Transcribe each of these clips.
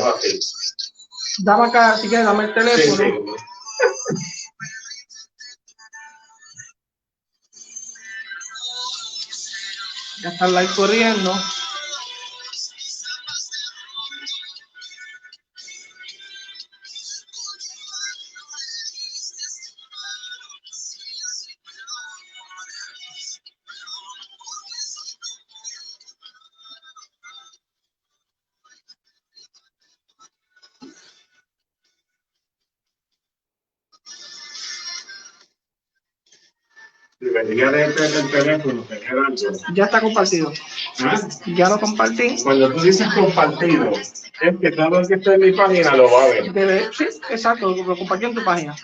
dejo así. Dame acá, si quieres, dame el teléfono. Sí, sí. Ya está el live corriendo. Debería de tener el teléfono, Ya está compartido. ¿Ah? Ya lo compartí. Cuando tú dices compartido, es que todo el que está en mi página lo va a ver. Sí, exacto, lo compartí en tu página.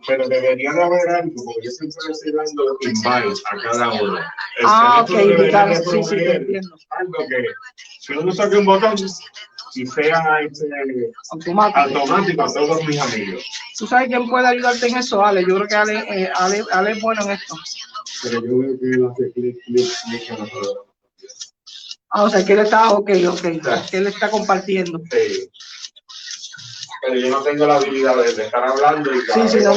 Pero debería de haber algo, porque yo siempre le estoy dando invite a cada uno. Ok, invitar, sí, te entiendo. Algo que uno saque un botón y sea automático a todos mis amigos. ¿Tú sabes quién puede ayudarte en eso, Ale? Yo creo que Ale es bueno en esto. Pero yo veo que él hace clic en la palabra. O sea, que él está, ok, que él está compartiendo. Sí. Pero yo no tengo la habilidad de estar hablando y sí, no.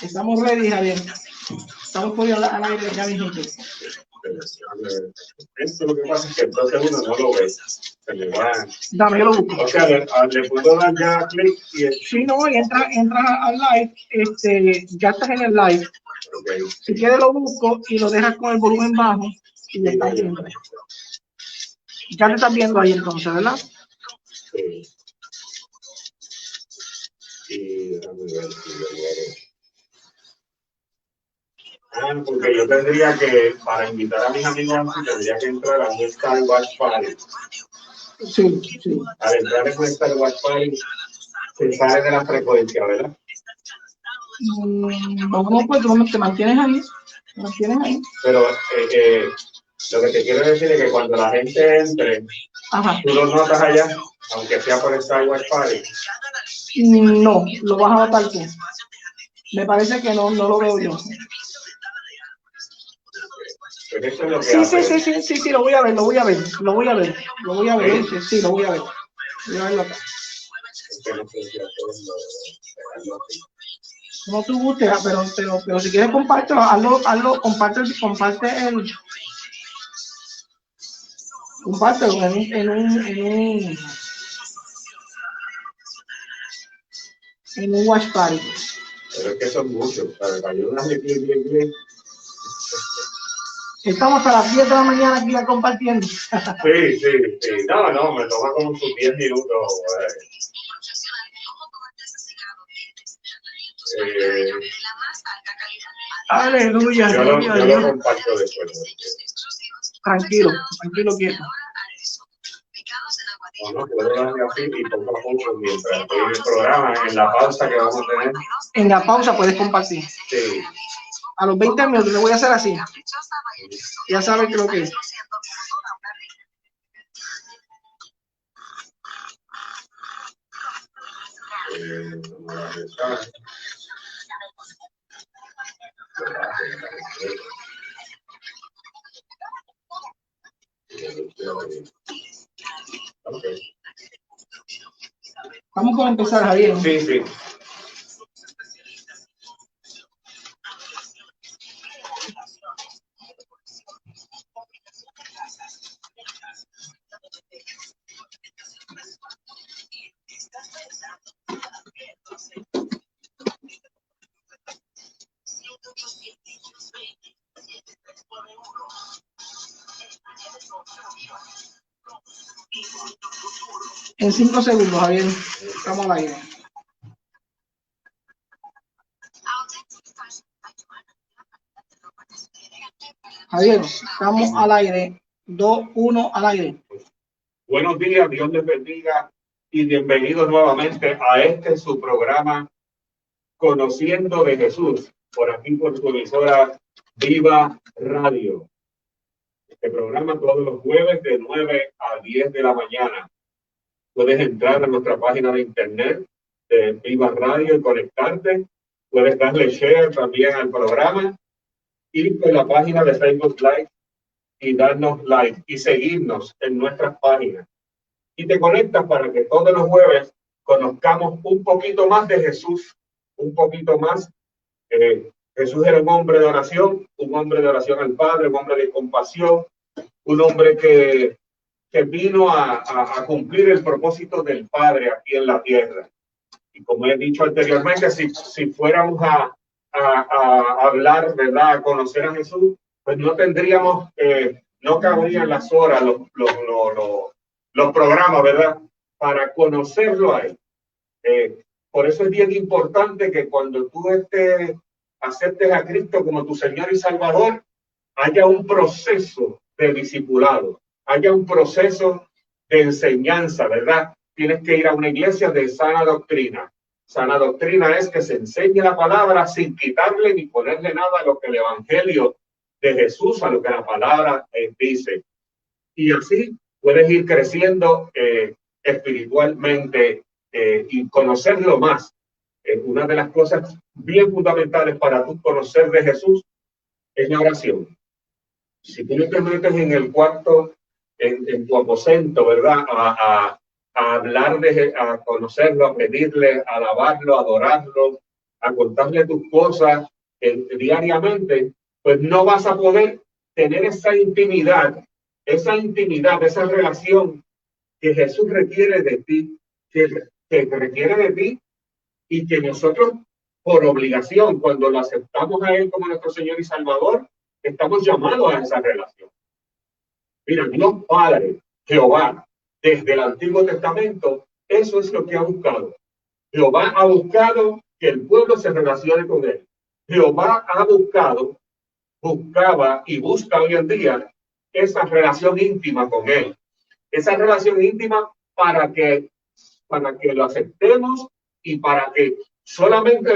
Estamos ready, Javier. Estamos poniendo al aire ya, mi gente. Esto lo que pasa es que entonces uno no lo ve. Se le va. Dame, yo lo busco. O sea, le puedo dar ya clic y sí, no, y entras al live, ya estás en el live. Okay. Si quieres lo busco y lo dejas con el volumen bajo y lo estás viendo. Ya te estás viendo ahí entonces, ¿verdad? Sí. Y déjame ver si lo logro. Porque yo tendría que, para invitar a mis amigos, tendría que entrar a un Star Watch Party. Sí. Al entrar en un Star Watch Party, se sale de la frecuencia, ¿verdad? No, pues tú te mantienes ahí. Pero lo que te quiero decir es que cuando la gente entre, tú lo notas allá, aunque sea por Star Watch Party. No, lo vas a notar tú. Me parece que no lo veo yo. Sí, lo voy a ver. Sí, lo voy a ver. Voy a verlo acá. Como tú gustes, pero si quieres compártelo, hazlo, compártelo en un watch party. Pero es que son muchos, para que ayudas bien. Estamos a las 10 de la mañana aquí ya compartiendo. Sí. No, me toma como sus 10 minutos. Aleluya. Yo lo comparto después. Tranquilo, quieto. No, puedo darle así y poco a poco mientras estoy en el programa, en la pausa que vamos a tener. En la pausa puedes compartir. Sí. A los 20 minutos le voy a hacer así. Ya sabes que lo que es. Okay. Vamos a empezar, Javier. Sí. En 5 segundos, Javier. Estamos al aire. Javier, estamos al aire. 2, 1, al aire. Buenos días, Dios les bendiga y bienvenidos nuevamente a su programa Conociendo de Jesús, por aquí por su emisora Viva Radio. Este programa todos los jueves de 9 a 10 de la mañana. Puedes entrar a nuestra página de internet de Viva Radio y conectarte. puedes darle share también al programa, ir con la página de Facebook Live y darnos like y seguirnos en nuestras páginas. Y te conectas para que todos los jueves conozcamos un poquito más de Jesús, un poquito más. Jesús era un hombre de oración al Padre, un hombre de compasión, un hombre que vino a cumplir el propósito del Padre aquí en la tierra. Y como he dicho anteriormente, si fuéramos a hablar, ¿verdad?, a conocer a Jesús, pues no tendríamos, no cabrían las horas, los programas, ¿verdad?, para conocerlo a él. Por eso es bien importante que cuando tú aceptes a Cristo como tu Señor y Salvador, haya un proceso de discipulado, haya un proceso de enseñanza, ¿verdad? Tienes que ir a una iglesia de sana doctrina. Sana doctrina es que se enseñe la palabra sin quitarle ni ponerle nada a lo que el Evangelio de Jesús, a lo que la palabra dice. Y así puedes ir creciendo espiritualmente y conocerlo más. Una de las cosas bien fundamentales para tú conocer de Jesús es la oración. Si tú no te metes en el cuarto, en tu aposento, ¿verdad?, a hablar a conocerlo, a pedirle, a alabarlo, a adorarlo, a contarle tus cosas diariamente, pues no vas a poder tener esa intimidad, esa relación que Jesús requiere de ti, que requiere de ti y que nosotros, por obligación, cuando lo aceptamos a Él como nuestro Señor y Salvador, estamos llamados a esa relación. Mira, Dios Padre, Jehová, desde el Antiguo Testamento, eso es lo que ha buscado. Jehová ha buscado que el pueblo se relacione con Él. Jehová ha buscaba y busca hoy en día esa relación íntima con Él. Esa relación íntima para que lo aceptemos y para que solamente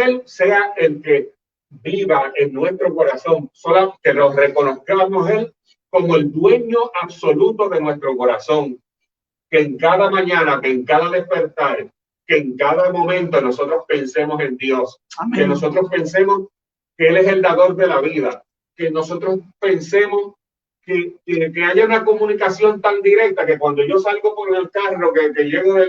Él sea el que viva en nuestro corazón, solo que lo reconozcamos Él como el dueño absoluto de nuestro corazón, que en cada mañana, que en cada despertar, que en cada momento nosotros pensemos en Dios. Amén. Que nosotros pensemos que Él es el dador de la vida, que nosotros pensemos que haya una comunicación tan directa que cuando yo salgo por el carro, que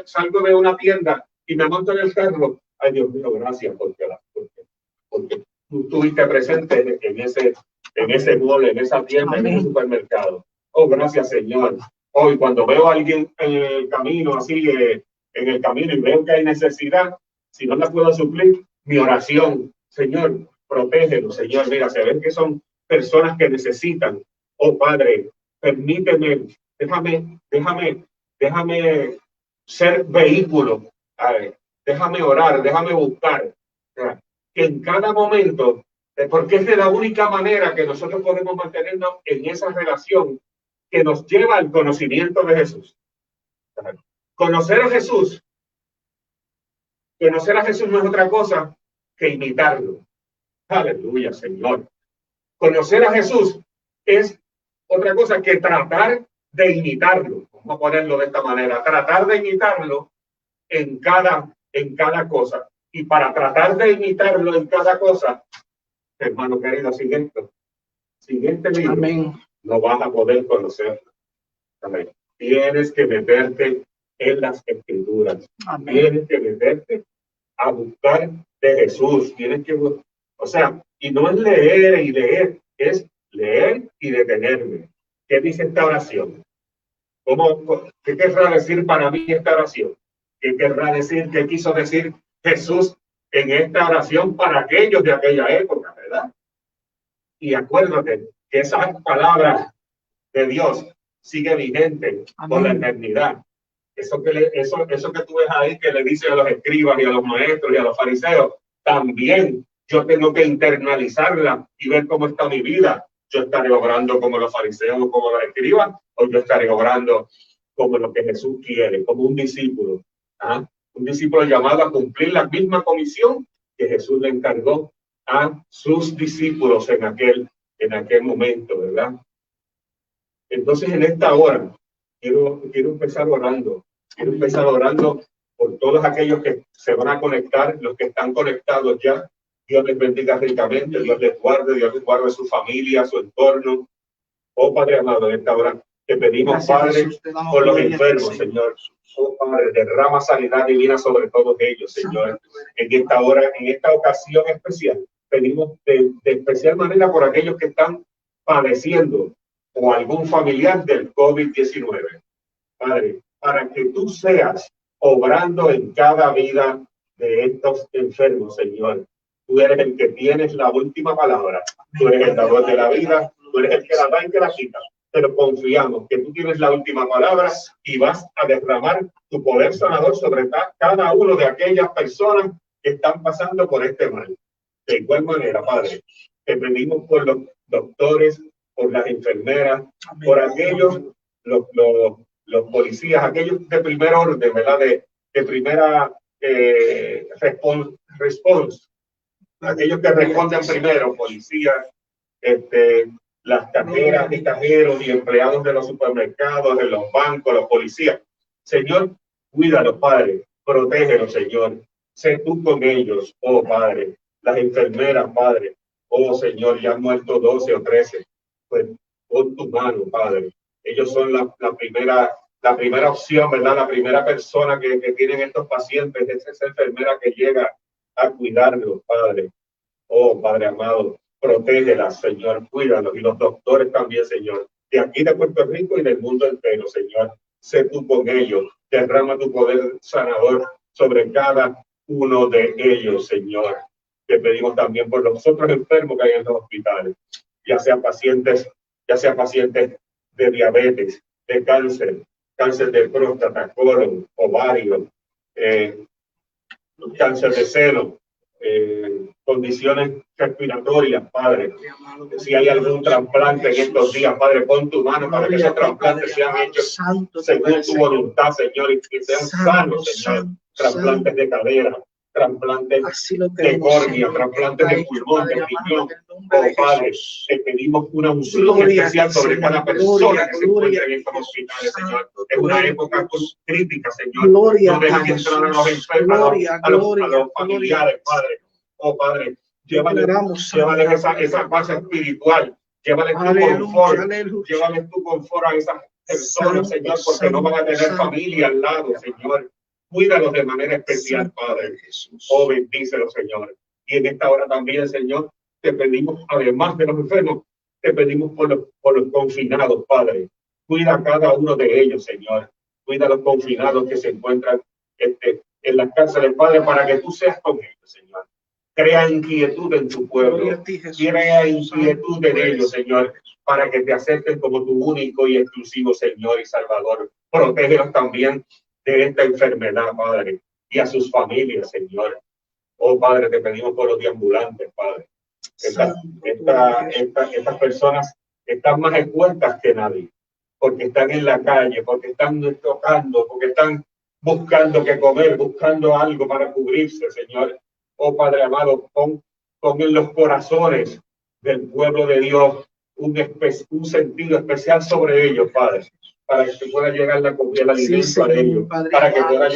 salgo de una tienda y me monto en el carro, ay Dios mío, gracias porque tú estuviste presente en ese mall, en esa tienda, Amén. En ese supermercado. Oh, gracias Señor. Hoy cuando veo a alguien en el camino, así en el camino y veo que hay necesidad, si no la puedo suplir, mi oración, Señor, protégelo, Señor, mira, se ven que son personas que necesitan. Oh Padre, permíteme, déjame ser vehículo, déjame orar, déjame buscar, que en cada momento, porque es de la única manera que nosotros podemos mantenernos en esa relación que nos lleva al conocimiento de Jesús. Conocer a Jesús no es otra cosa que imitarlo. Aleluya, Señor. Conocer a Jesús es otra cosa que tratar de imitarlo. Vamos a ponerlo de esta manera. Tratar de imitarlo en cada cosa. Y para tratar de imitarlo en cada cosa, hermano querido, sin este libro, Amén. No vas a poder conocerlo. Amén. Tienes que meterte en las Escrituras. Amén. Tienes que meterte a buscar de Jesús. Y no es leer y leer, es leer y detenerme. ¿Qué dice esta oración? ¿Qué querrá decir para mí esta oración? ¿Qué querrá decir, qué quiso decir Jesús en esta oración para aquellos de aquella época, verdad? Y acuérdate que esa palabra de Dios sigue vigente por la eternidad. Eso que tú ves ahí que le dice a los escribas y a los maestros y a los fariseos, también yo tengo que internalizarla y ver cómo está mi vida. Yo estaré obrando como los fariseos o como los escribas, o yo estaré obrando como lo que Jesús quiere, como un discípulo. ¿Ah? Un discípulo llamado a cumplir la misma comisión que Jesús le encargó a sus discípulos en aquel momento, ¿verdad? Entonces, en esta hora, quiero empezar orando. Quiero empezar orando por todos aquellos que se van a conectar, los que están conectados ya. Dios les bendiga ricamente, Dios les guarde su familia, su entorno. Oh Padre amado, en esta hora te pedimos, Gracias, Padre, Jesús, te damos por los gloria a ti, enfermos, Señor. Oh Padre, derrama sanidad divina sobre todos ellos, Señor. En esta hora, en esta ocasión especial, pedimos de especial manera por aquellos que están padeciendo o algún familiar del COVID-19. Padre, para que tú seas obrando en cada vida de estos enfermos, Señor. Tú eres el que tienes la última palabra. Tú eres el dador de la vida. Tú eres el que la da y que la quita. Pero confiamos que tú tienes la última palabra y vas a derramar tu poder sanador sobre cada uno de aquellas personas que están pasando por este mal. De igual manera, Padre, te pedimos por los doctores, por las enfermeras, por aquellos, los policías, aquellos de primer orden, ¿verdad? De primera response, aquellos que responden primero, policías, las cajeras y cajeros y empleados de los supermercados, de los bancos, los policías. Señor, cuídalos, Padre, protégelos, Señor. Sé tú con ellos, oh Padre. Las enfermeras, Padre, oh Señor, ya han muerto 12 o 13. Pues pon tu mano, Padre. Ellos son la primera opción, ¿verdad? La primera persona que tienen estos pacientes, es esa enfermera que llega a cuidarlos, Padre. Oh, Padre amado, protégelas, Señor, cuídalos. Y los doctores también, Señor, de aquí de Puerto Rico y del mundo entero, Señor. Sé tú con ellos, derrama tu poder sanador sobre cada uno de ellos, Señor. Te pedimos también por los otros enfermos que hay en los hospitales, ya sean pacientes de diabetes, de cáncer de próstata, colon, ovario, cáncer de seno, condiciones respiratorias, Padre. Si hay algún trasplante en estos días, Padre, pon tu mano para que esos trasplantes sean hechos según tu voluntad, Señor, y que sean sanos, Señor. Trasplantes de cadera, trasplantes de córnea, trasplantes de pulmón, de riñón. Oh, Padre, te pedimos una unción especial sobre cada persona que se encuentra en estos hospitales, Señor. Es una época crítica, Señor. No dejan entrar a los enfermos, a los familiares, Padre. Oh, Padre, llévales esa paz espiritual. Llévales tu confort. Llévales tu confort a esas personas, Señor, porque no van a tener familia al lado, Señor. Cuídalos de manera especial, Padre. Oh, bendícelos, Señor. Y en esta hora también, Señor, te pedimos, además de los enfermos, te pedimos por los confinados, Padre. Cuida a cada uno de ellos, Señor. Cuida a los confinados que se encuentran en las cárceles, Padre, para que tú seas con ellos, Señor. Crea inquietud en tu pueblo. Crea inquietud en ellos, Señor, para que te acepten como tu único y exclusivo Señor y Salvador. Protégelos también de esta enfermedad, Padre, y a sus familias, Señor. Oh, Padre, te pedimos por los deambulantes, Padre. Estas personas están más expuestas que nadie, porque están en la calle, porque están tocando, porque están buscando qué comer, buscando algo para cubrirse, Señor. Oh, Padre amado, pon en los corazones del pueblo de Dios un sentido especial sobre ellos, Padre, para que pueda llegar la comida, el alimento a ellos, para que pueda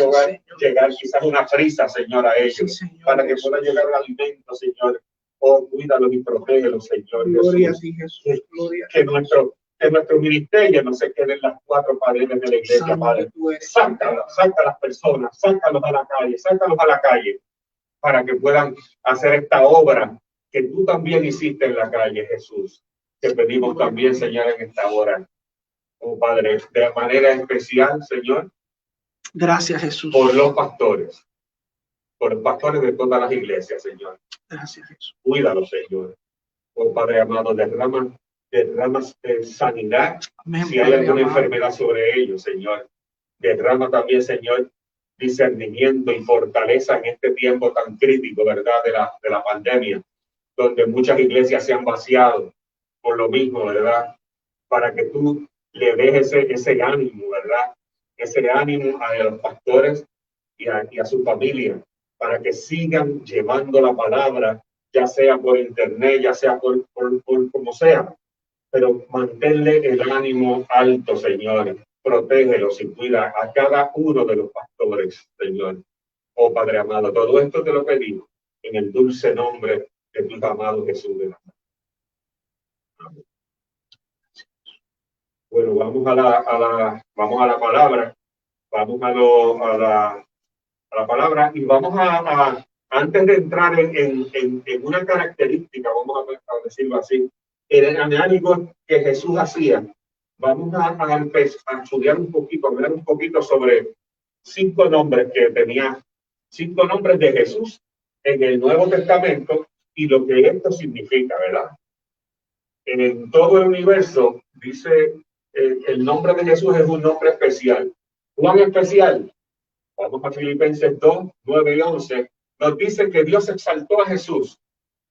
llegar quizás una frisa, Señor, a ellos, para que pueda llegar el alimento, Señor. Oh, cuídalos y protégelos, Señor. Gloria a ti, Jesús. Que nuestro ministerio no se quede en las cuatro paredes de la iglesia, Padre. Saca a las personas, sácalos a la calle, para que puedan hacer esta obra que tú también hiciste en la calle, Jesús. Te pedimos también, Señor, en esta hora. Oh, Padre, de manera especial, Señor. Gracias, Jesús. Por los pastores de todas las iglesias, Señor. Gracias, Jesús. Cuídalos, Señor. Oh, Padre amado, derrama sanidad. Amén, si hay alguna enfermedad sobre ellos, Señor. Derrama también, Señor, discernimiento y fortaleza en este tiempo tan crítico, ¿verdad? De la pandemia, donde muchas iglesias se han vaciado por lo mismo, ¿verdad? Para que tú le des ese ánimo, ¿verdad? Ese ánimo a los pastores y a su familia, para que sigan llevando la palabra, ya sea por internet, ya sea por como sea, pero manténle el ánimo alto, Señor. protégelos y cuida a cada uno de los pastores, Señor. Oh Padre amado, todo esto te lo pedimos en el dulce nombre de tu amado Jesús de Nazaret. Amén. Bueno, vamos a la palabra, vamos a la palabra y vamos antes de entrar en una característica, vamos a decirlo así, en el análisis que Jesús hacía, vamos a empezar a estudiar un poquito, a hablar un poquito sobre 5 nombres que tenía, 5 nombres de Jesús en el Nuevo Testamento y lo que esto significa, ¿verdad? En todo el universo, dice, el nombre de Jesús es un nombre especial. ¿Cuán especial? Vamos a Filipenses 2, 9 y 11. Nos dice que Dios exaltó a Jesús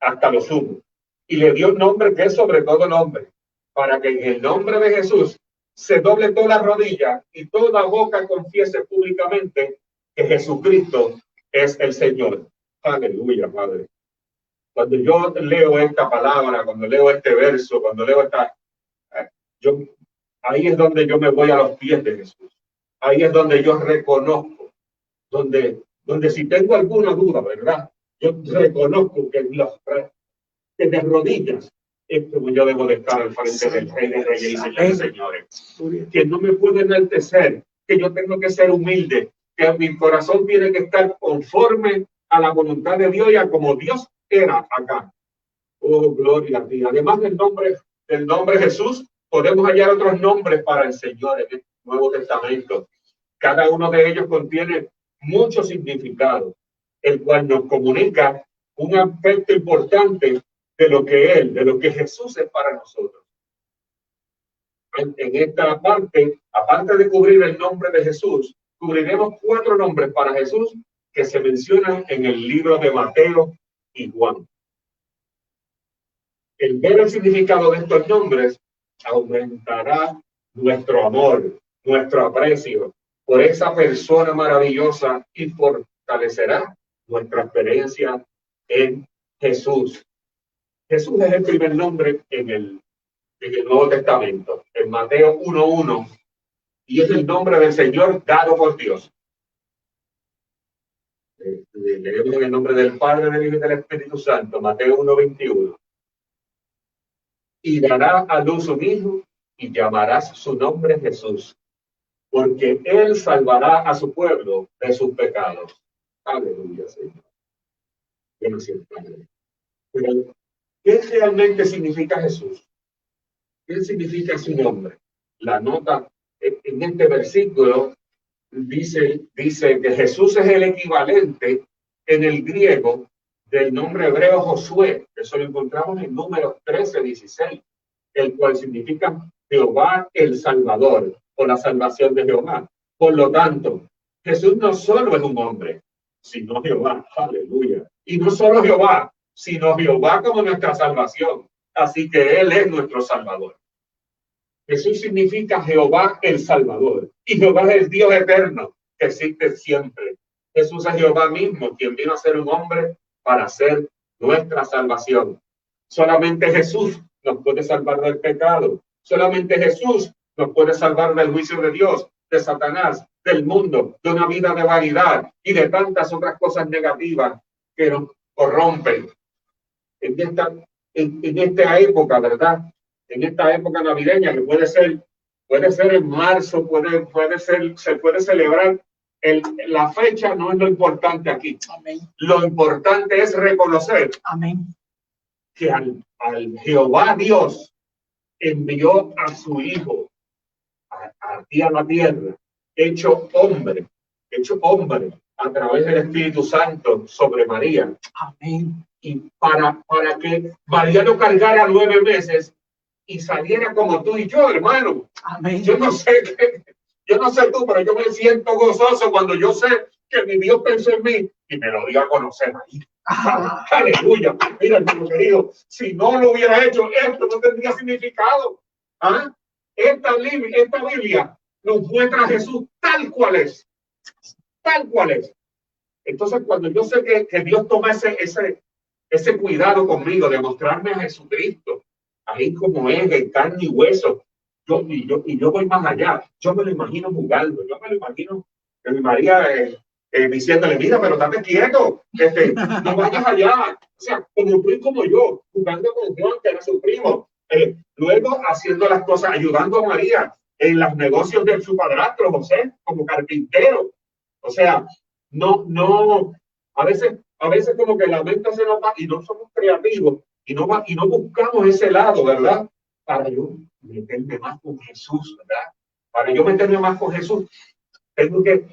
hasta lo sumo y le dio un nombre que es sobre todo nombre, para que en el nombre de Jesús se doble toda rodilla y toda boca confiese públicamente que Jesucristo es el Señor. Aleluya, Padre. Cuando yo leo esta palabra, cuando leo este verso, cuando leo ahí es donde yo me voy a los pies de Jesús. Ahí es donde yo reconozco, donde si tengo alguna duda, ¿verdad? Yo reconozco que de rodillas es como yo debo de estar al frente del Rey de Reyes y Señor de Señores. Que no me puede enaltecer, que yo tengo que ser humilde, que mi corazón tiene que estar conforme a la voluntad de Dios y a como Dios era acá. Oh, gloria a ti. Además del nombre Jesús, podemos hallar otros nombres para el Señor en el Nuevo Testamento. Cada uno de ellos contiene mucho significado, el cual nos comunica un aspecto importante de lo que Jesús es para nosotros. En esta parte, aparte de cubrir el nombre de Jesús, cubriremos 4 nombres para Jesús que se mencionan en el libro de Mateo y Juan. El ver el significado de estos nombres aumentará nuestro amor, nuestro aprecio por esa persona maravillosa y fortalecerá nuestra experiencia en Jesús. Jesús es el primer nombre en el Nuevo Testamento, en Mateo 1:1, y es el nombre del Señor dado por Dios. Leemos en el nombre del Padre, del Hijo y del Espíritu Santo, Mateo 1:21. Y dará a luz un hijo y llamarás su nombre Jesús, porque él salvará a su pueblo de sus pecados. Aleluya, Señor. Gracias, Padre. Pero, ¿qué realmente significa Jesús? ¿Qué significa su nombre? La nota en este versículo dice que Jesús es el equivalente en el griego del nombre hebreo Josué. Eso lo encontramos en Números 13:16, el cual significa Jehová el Salvador o la salvación de Jehová. Por lo tanto, Jesús no solo es un hombre, sino Jehová. Aleluya. Y no solo Jehová, sino Jehová como nuestra salvación. Así que Él es nuestro Salvador. Jesús significa Jehová el Salvador. Y Jehová es el Dios eterno que existe siempre. Jesús es Jehová mismo, quien vino a ser un hombre para ser nuestra salvación. Solamente Jesús nos puede salvar del pecado. Solamente Jesús nos puede salvar del juicio de Dios, de Satanás, del mundo, de una vida de vanidad y de tantas otras cosas negativas que nos corrompen. En esta época, ¿verdad? En esta época navideña, que puede ser en marzo, se puede celebrar. La fecha no es lo importante aquí. Amén. Lo importante es reconocer, amén, que al Jehová Dios envió a su Hijo aquí a la tierra, hecho hombre a través del Espíritu Santo sobre María. amén, Y para que María no cargara 9 meses y saliera como tú y yo, hermano. amén. Yo no sé tú, pero yo me siento gozoso cuando yo sé que mi Dios pensó en mí y me lo dio a conocer ahí. Aleluya. Mira, hermano querido, si no lo hubiera hecho, esto no tendría significado. ¿Ah? Esta Biblia nos muestra a Jesús tal cual es. Tal cual es. Entonces, cuando yo sé que Dios toma ese cuidado conmigo de mostrarme a Jesucristo, ahí como es, en carne y hueso, Yo voy más allá. Yo me lo imagino jugando. Yo me lo imagino que mi María diciéndole, mira, pero estate quieto, no vayas allá. O sea, como tú y como yo, jugando con Juan, que era su primo. Luego haciendo las cosas, ayudando a María en los negocios de su padrastro, José, como carpintero. O sea, no, a veces como que la mente se nos va y no somos creativos y no buscamos ese lado, ¿verdad? Para yo meterme más con Jesús, ¿verdad? Para yo meterme más con Jesús, tengo que,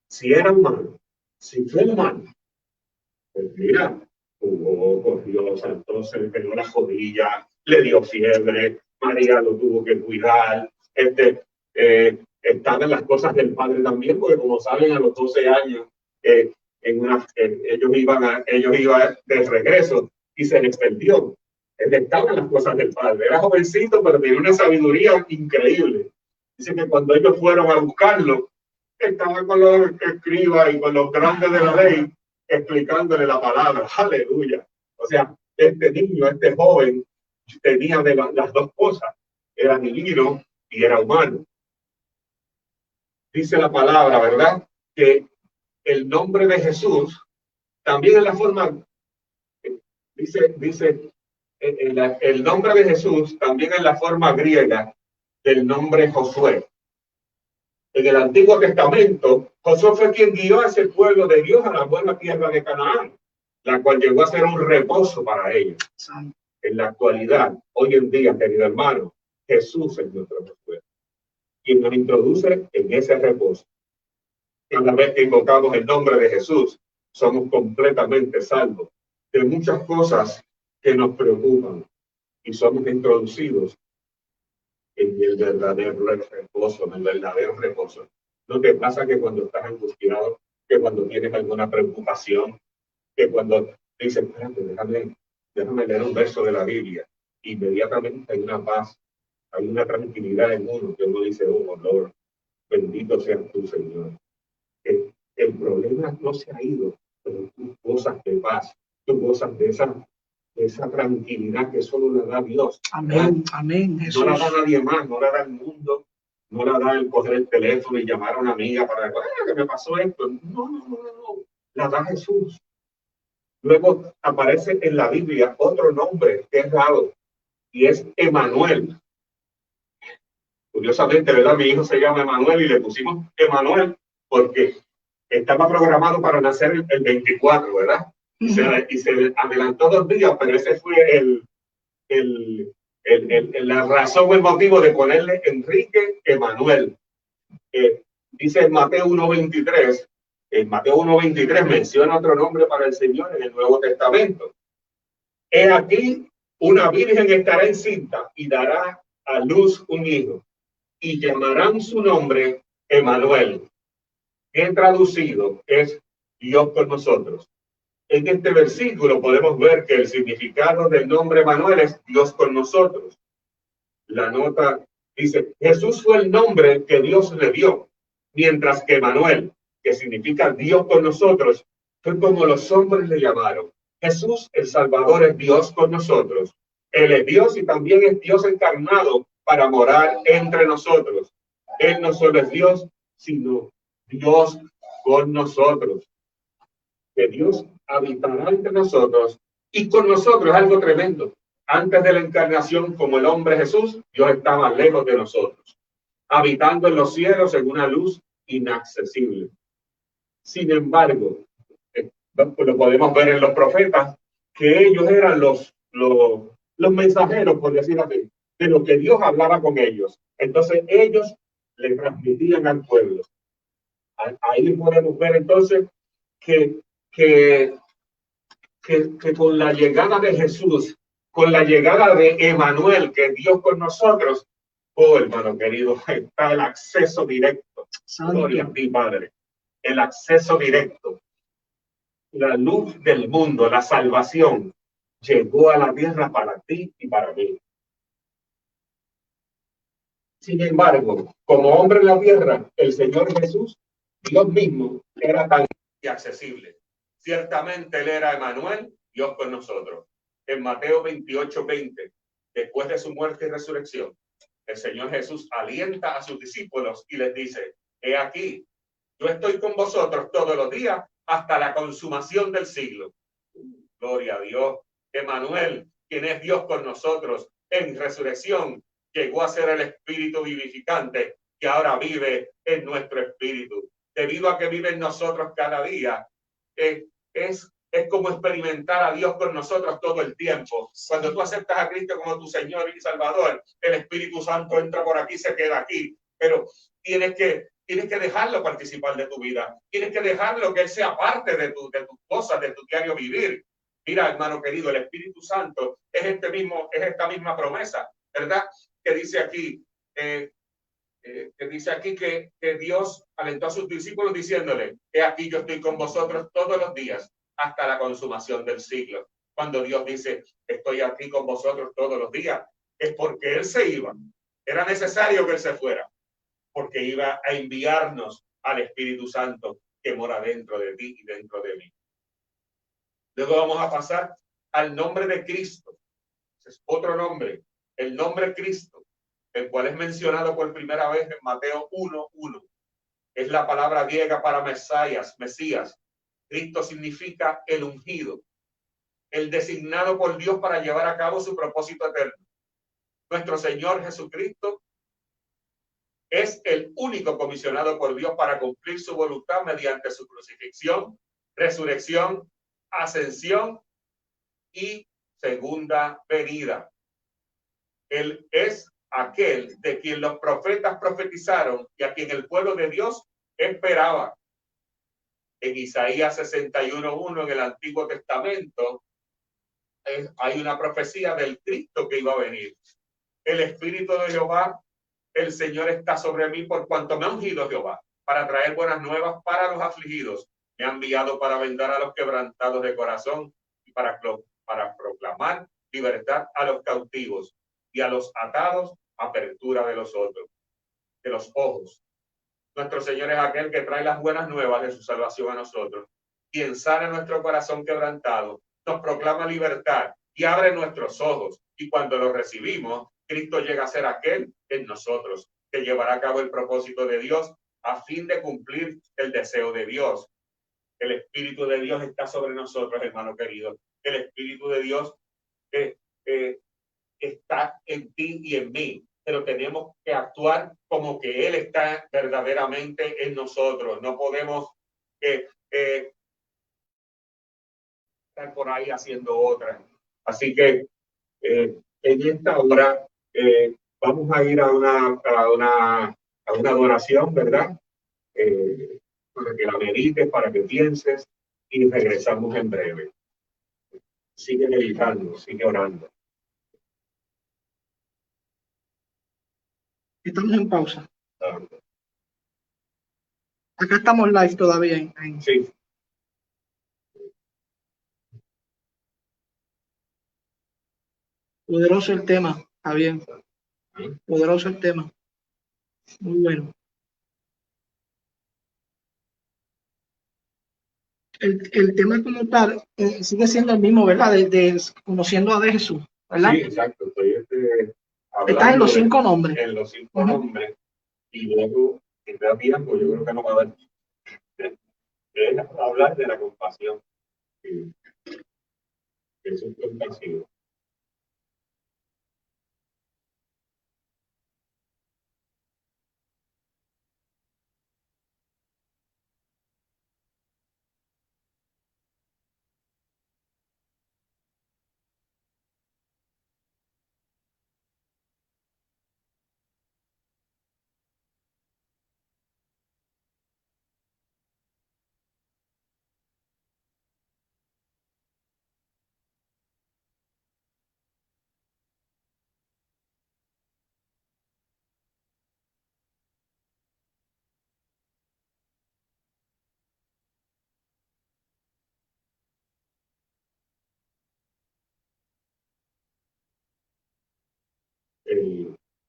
si era humano, si fue humano, pues mira, jugó, corrió, saltó, se le pegó la rodilla, le dio fiebre, María lo tuvo que cuidar, están en las cosas del padre también, porque como saben, a los 12 años, ellos iban de regreso y se les perdió. Él estaba en las cosas del padre, era jovencito, pero tenía una sabiduría increíble. Dice que cuando ellos fueron a buscarlo, estaba con los escribas y con los grandes de la ley, explicándole la palabra. Aleluya. O sea, este niño, este joven, tenía las dos cosas. Era divino y era humano. Dice la palabra, ¿verdad? Que el nombre de Jesús también en la forma, dice el nombre de Jesús también en la forma griega del nombre Josué. En el Antiguo Testamento, Josué fue quien guió a ese pueblo de Dios a la buena tierra de Canaán, la cual llegó a ser un reposo para ellos. En la actualidad, hoy en día, querido hermano, Jesús es nuestro Josué, quien nos introduce en ese reposo. Cada vez que invocamos el nombre de Jesús, somos completamente salvos de muchas cosas que nos preocupan y somos introducidos en el verdadero reposo, en el verdadero reposo. ¿No te pasa que cuando estás angustiado, que cuando tienes alguna preocupación, que cuando dices, espérate, déjame leer un verso de la Biblia, inmediatamente hay una paz, hay una tranquilidad en uno, que uno dice, oh, Lord, bendito seas tú, Señor. El problema no se ha ido, pero tú gozas de paz, tú gozas de esa tranquilidad que solo la da Dios. Amén, amén, Jesús. No la da nadie más, no la da el mundo, no la da el coger el teléfono y llamar a una amiga para decir, que me pasó esto. No, la da Jesús. Luego aparece en la Biblia otro nombre que es dado y es Emanuel. Curiosamente, ¿verdad? Mi hijo se llama Emanuel y le pusimos Emanuel porque estaba programado para nacer el 24, ¿verdad? Y se adelantó 2 días, pero ese fue la razón o el motivo de ponerle Enrique Emanuel. Dice en Mateo 1.23, en Mateo 1.23 menciona otro nombre para el Señor en el Nuevo Testamento. He aquí, una virgen estará encinta y dará a luz un hijo, y llamarán su nombre Emanuel, que traducido es Dios con nosotros. En este versículo podemos ver que el significado del nombre Emanuel es Dios con nosotros. La nota dice, Jesús fue el nombre que Dios le dio, mientras que Emanuel, que significa Dios con nosotros, fue como los hombres le llamaron. Jesús, el Salvador, es Dios con nosotros. Él es Dios y también es Dios encarnado para morar entre nosotros. Él no solo es Dios, sino Dios con nosotros. Que Dios habitará entre nosotros y con nosotros es algo tremendo. Antes de la encarnación, como el hombre Jesús, Dios estaba lejos de nosotros, habitando en los cielos en una luz inaccesible. Sin embargo, lo podemos ver en los profetas, que ellos eran los mensajeros, por decir así, de lo que Dios hablaba con ellos. Entonces ellos le transmitían al pueblo. Ahí podemos ver entonces que con la llegada de Jesús, con la llegada de Emanuel, que es Dios con nosotros, oh hermano querido, está el acceso directo. Gloria a ti, Padre. El acceso directo. La luz del mundo, la salvación, llegó a la tierra para ti y para mí. Sin embargo, como hombre en la tierra, el Señor Jesús, Dios mismo, era tan accesible. Ciertamente él era Emanuel, Dios con nosotros. En Mateo 28:20, después de su muerte y resurrección, el Señor Jesús alienta a sus discípulos y les dice: he aquí, yo estoy con vosotros todos los días hasta la consumación del siglo. Gloria a Dios. Emmanuel, quien es Dios con nosotros en resurrección, llegó a ser el Espíritu vivificante que ahora vive en nuestro espíritu. Debido a que vive en nosotros cada día, es como experimentar a Dios con nosotros todo el tiempo. Cuando tú aceptas a Cristo como tu Señor y Salvador, el Espíritu Santo entra por aquí, se queda aquí, pero tienes que dejarlo participar de tu vida. Tienes que dejarlo que Él sea parte de tus cosas, de tu diario vivir. Mira, hermano querido, el Espíritu Santo es esta misma promesa, ¿verdad? Que dice aquí, que Dios alentó a sus discípulos diciéndole: he aquí, yo estoy con vosotros todos los días hasta la consumación del siglo. Cuando Dios dice: estoy aquí con vosotros todos los días, es porque Él se iba. Era necesario que Él se fuera, porque iba a enviarnos al Espíritu Santo que mora dentro de ti y dentro de mí. Luego vamos a pasar al nombre de Cristo. Ese es otro nombre, el nombre Cristo, el cual es mencionado por primera vez en Mateo 1:1. Es la palabra griega para Mesías. Cristo significa el ungido, el designado por Dios para llevar a cabo su propósito eterno. Nuestro Señor Jesucristo es el único comisionado por Dios para cumplir su voluntad mediante su crucifixión, resurrección, ascensión y segunda venida. Él es aquel de quien los profetas profetizaron y a quien el pueblo de Dios esperaba. En Isaías 61:1 en el Antiguo Testamento hay una profecía del Cristo que iba a venir. El Espíritu de Jehová, el Señor, está sobre mí, por cuanto me ha ungido Jehová para traer buenas nuevas para los afligidos. Me ha enviado para vendar a los quebrantados de corazón y para proclamar libertad a los cautivos y a los atados apertura de los ojos. Nuestro Señor es aquel que trae las buenas nuevas de su salvación a nosotros, quien sana nuestro corazón quebrantado, nos proclama libertad y abre nuestros ojos, y cuando lo recibimos, Cristo llega a ser aquel en nosotros que llevará a cabo el propósito de Dios a fin de cumplir el deseo de Dios. El Espíritu de Dios está sobre nosotros, hermano querido. El Espíritu de Dios está en ti y en mí, pero tenemos que actuar como que Él está verdaderamente en nosotros. No podemos estar por ahí haciendo otra. Así que en esta hora vamos a ir a una adoración, ¿verdad? Para que la medites, para que pienses, y regresamos en breve. Sigue meditando, sigue orando. Estamos en pausa. Acá estamos live todavía. Sí. Poderoso el tema, está bien. Poderoso el tema. Muy bueno. El tema como tal sigue siendo el mismo, ¿verdad? De conociendo a Jesús, ¿verdad? Sí, exacto. Estoy Estás en los 5 nombres. En los 5 nombres. Y luego, en da tiempo, yo creo que no va a haber hablar de la compasión. Eso es compasivo.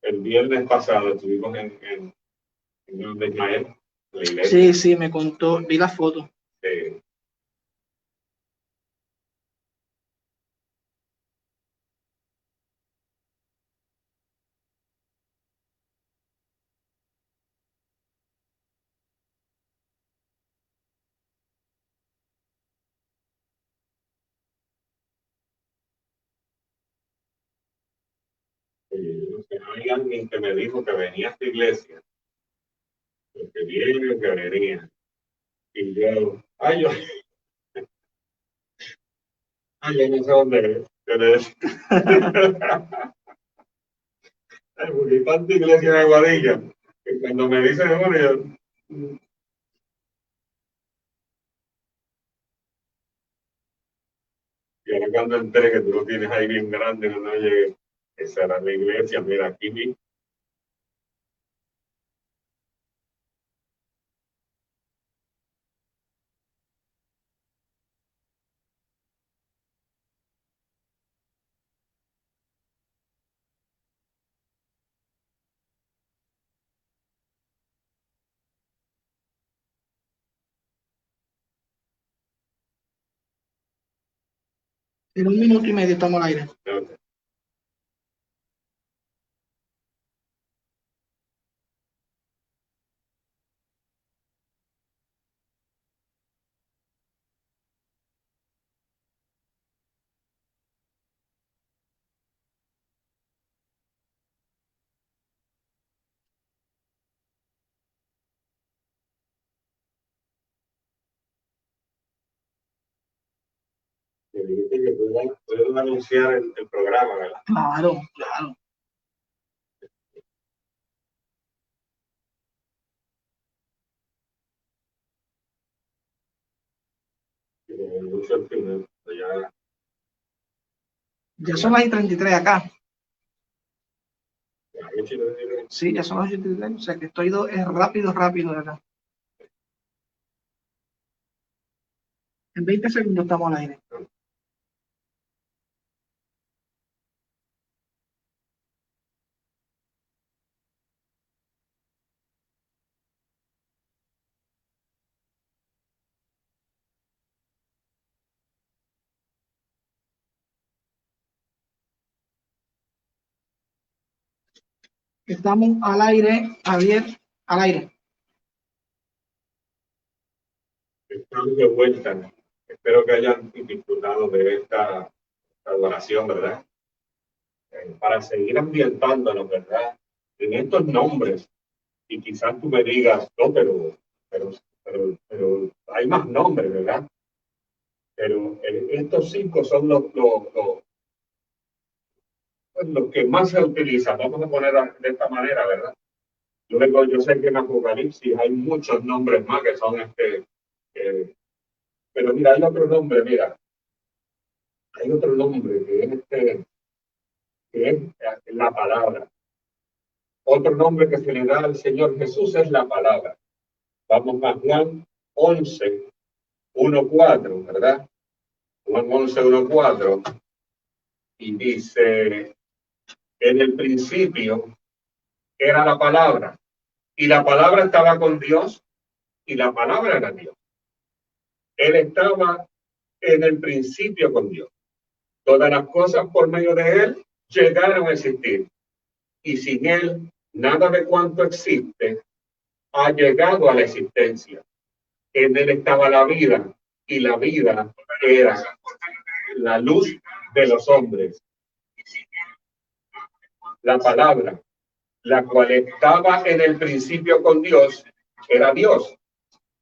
El viernes pasado estuvimos en de Ismael, la iglesia. Sí, me contó, vi la foto. Oye, yo no sé, hay alguien que me dijo que venía a esta iglesia, que viene, que venía. Y yo, yo no sé dónde es. Yo le decía, ay, porque hay tanta iglesia en Aguadilla, que cuando me dicen, bueno, yo, y ahora cuando entré que tú lo tienes ahí bien grande, no llegué, esa era la iglesia, mira, aquí mismo. En 1 minuto y medio estamos al aire. Me dijiste que puedo anunciar el programa, ¿verdad? Claro, claro. Y me anuncio al final, pues ya, Ya son las 33 acá. ya, yo sí lo diré. Sí, ya son las 83. O sea que estoy rápido, rápido de acá. En 20 segundos estamos al aire. Estamos al aire, Javier, al aire. Estamos de vuelta. Espero que hayan disfrutado de esta adoración, ¿verdad? Para seguir ambientándonos, ¿verdad? En estos nombres. Y quizás tú me digas, no, pero hay más nombres, ¿verdad? Pero estos 5 son los que más se utilizan. Vamos a poner de esta manera, ¿verdad? Luego yo sé que en Apocalipsis hay muchos nombres más que son pero mira, hay otro nombre, mira, hay otro nombre que es la palabra. Otro nombre que se le da al Señor Jesús es la palabra. Vamos a Juan 11, 1:4, ¿verdad? Juan 11, 1:4, y dice, en el principio era la palabra, y la palabra estaba con Dios, y la palabra era Dios. Él estaba en el principio con Dios. Todas las cosas por medio de él llegaron a existir. Y sin él, nada de cuanto existe ha llegado a la existencia. En él estaba la vida, y la vida era la luz de los hombres. La palabra, la cual estaba en el principio con Dios, era Dios.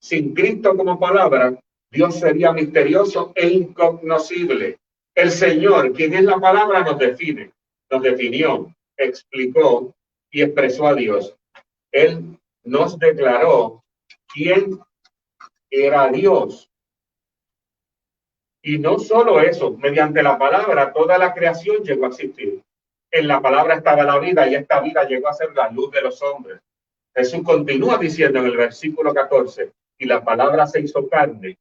Sin Cristo como palabra, Dios sería misterioso e incognoscible. El Señor, quien es la palabra, nos define, nos definió, explicó y expresó a Dios. Él nos declaró quién era Dios. Y no solo eso, mediante la palabra toda la creación llegó a existir. En la palabra estaba la vida y esta vida llegó a ser la luz de los hombres. Jesús continúa diciendo en el versículo 14, y la palabra se hizo carne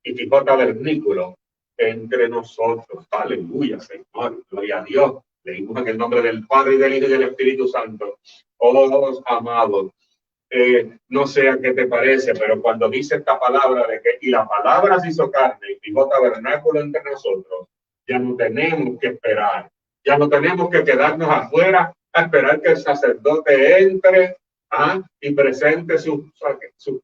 y fijó tabernículo entre nosotros. Aleluya, Señor, gloria a Dios. Leímos en el nombre del Padre y del Hijo y del Espíritu Santo. Oh, amados, no sé a qué te parece, pero cuando dice esta palabra de que y la palabra se hizo carne y fijó tabernáculo entre nosotros, ya no tenemos que esperar, ya no tenemos que quedarnos afuera a esperar que el sacerdote entre y presente sus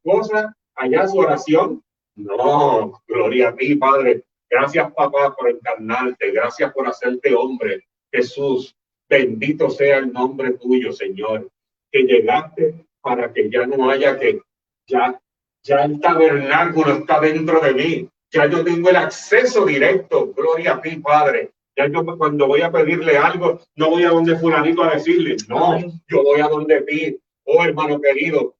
cosas, allá su oración. No, gloria a ti, Padre. Gracias, papá, por encarnarte. Gracias por hacerte hombre, Jesús. Bendito sea el nombre tuyo, Señor, que llegaste para que ya no haya que, ya el tabernáculo está dentro de mí. Ya yo tengo el acceso directo. Gloria a ti, Padre. Ya yo cuando voy a pedirle algo, no voy a donde fulanito a decirle, no, yo voy a donde ti. Oh, hermano querido,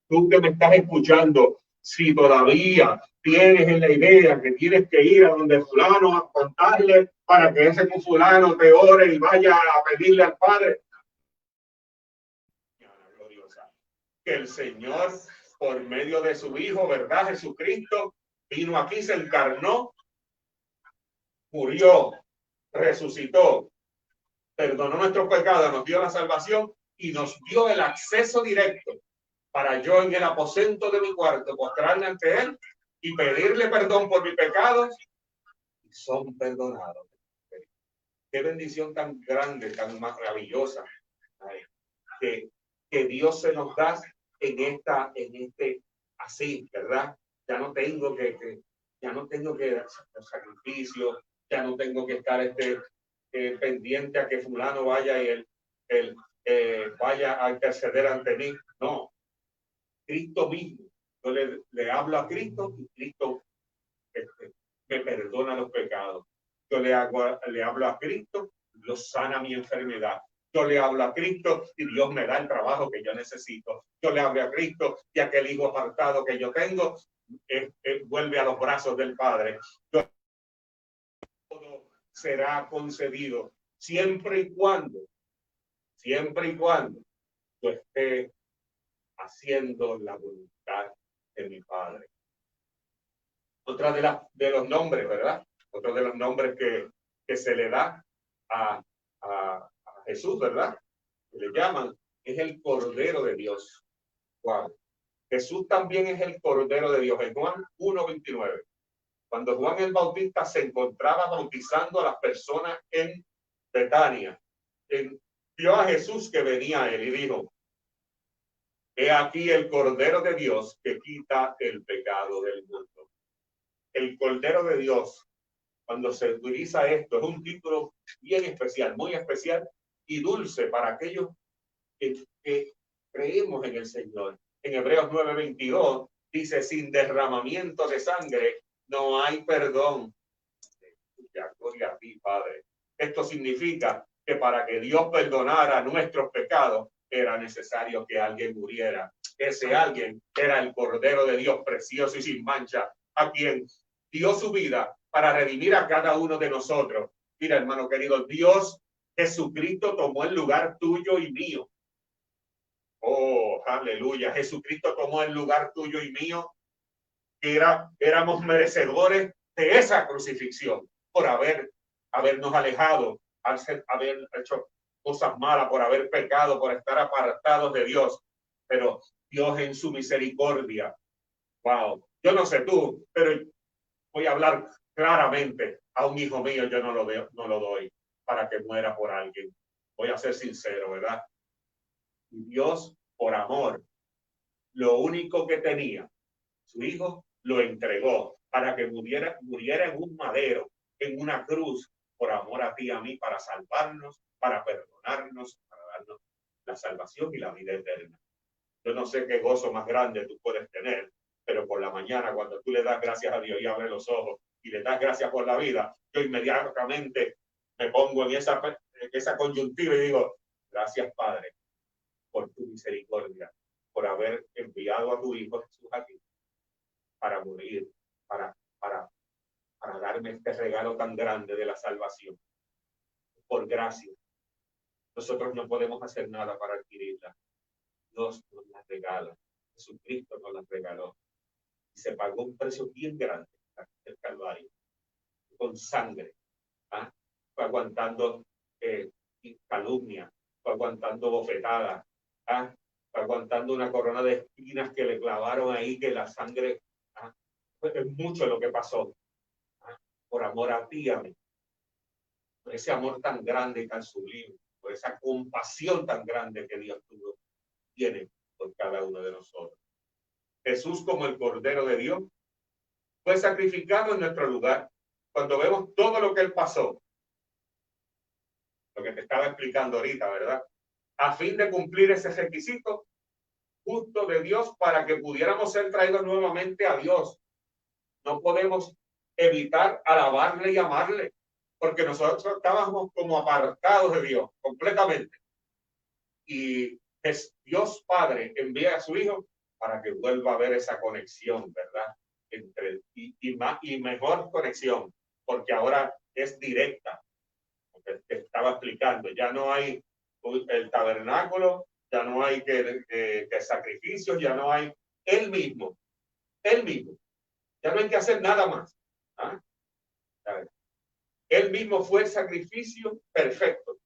tú que me estás escuchando, si todavía tienes en la idea que tienes que ir a donde fulano a contarle para que ese fulano te ore y vaya a pedirle al Padre, que el Señor, por medio de su Hijo, ¿verdad? Jesucristo, vino aquí, se encarnó, murió, resucitó, perdonó nuestros pecados, nos dio la salvación y nos dio el acceso directo para yo en el aposento de mi cuarto postrarme ante Él y pedirle perdón por mis pecados, y son perdonados. Qué bendición tan grande, tan maravillosa, que Dios se nos da en este así, ¿verdad? Ya no tengo que hacer sacrificio, ya no tengo que estar pendiente a que fulano vaya y él vaya a interceder ante mí. No, Cristo mismo. Yo le hablo a Cristo y Cristo me perdona los pecados. Yo le hablo a Cristo y Dios sana mi enfermedad. Yo le hablo a Cristo y Dios me da el trabajo que yo necesito. Yo le hablo a Cristo y aquel hijo apartado que yo tengo vuelve a los brazos del Padre. Todo será concedido siempre y cuando yo esté haciendo la voluntad de mi Padre. Otra de los nombres, ¿verdad? Otro de los nombres que se le da a Jesús, ¿verdad? Que le llaman, es el Cordero de Dios. Wow. Jesús también es el Cordero de Dios. En Juan 1:29, cuando Juan el Bautista se encontraba bautizando a las personas en Betania, vio a Jesús que venía a él y dijo: he aquí el Cordero de Dios que quita el pecado del mundo. El Cordero de Dios, cuando se utiliza esto, es un título bien especial, muy especial y dulce para aquellos que creemos en el Señor. En Hebreos 9:22 dice: sin derramamiento de sangre no hay perdón. Gloria a ti, Padre. Esto significa que para que Dios perdonara nuestros pecados era necesario que alguien muriera. Ese alguien era el Cordero de Dios, precioso y sin mancha, a quien dio su vida para redimir a cada uno de nosotros. Mira, hermano querido, Dios Jesucristo tomó el lugar tuyo y mío. Oh, aleluya. Jesucristo tomó el lugar tuyo y mío, que éramos merecedores de esa crucifixión por habernos alejado, haber hecho cosas malas, por haber pecado, por estar apartados de Dios. Pero Dios en su misericordia, wow, yo no sé tú, pero voy a hablar claramente. A un hijo mío yo no lo doy para que muera por alguien. Voy a ser sincero, ¿verdad? Dios, por amor, lo único que tenía, su hijo, lo entregó para que muriera en un madero, en una cruz, por amor a ti y a mí, para salvarnos, para perdonarnos, para darnos la salvación y la vida eterna. Yo no sé qué gozo más grande tú puedes tener, pero por la mañana, cuando tú le das gracias a Dios y abres los ojos y le das gracias por la vida, yo inmediatamente me pongo en esa coyuntiva y digo: gracias, Padre, por tu misericordia, por haber enviado a tu Hijo Jesús aquí para morir, para darme este regalo tan grande de la salvación. Por gracia. Nosotros no podemos hacer nada para adquirirla. Dios nos la regala. Jesucristo nos la regaló. Y se pagó un precio bien grande el Calvario. Con sangre. ¿Ah? Fue aguantando calumnia. Fue aguantando bofetadas. ¿Ah? Fue aguantando una corona de espinas que le clavaron ahí, que la sangre... ¿ah? Es mucho lo que pasó. ¿Ah? Por amor a ti, a mí. Por ese amor tan grande y tan sublime. Por esa compasión tan grande que Dios tiene por cada uno de nosotros. Jesús, como el Cordero de Dios, fue sacrificado en nuestro lugar. Cuando vemos todo lo que él pasó, lo que te estaba explicando ahorita, ¿verdad? A fin de cumplir ese requisito justo de Dios para que pudiéramos ser traídos nuevamente a Dios. No podemos evitar alabarle y amarle, porque nosotros estábamos como apartados de Dios completamente. Y es Dios Padre envía a su Hijo para que vuelva a haber esa conexión, ¿verdad? Entre y mejor conexión, porque ahora es directa. Porque te estaba explicando, ya no hay el tabernáculo, ya no hay que sacrificios, ya no hay él mismo, ya no hay que hacer nada más. ¿Ah? Él mismo fue el sacrificio perfecto,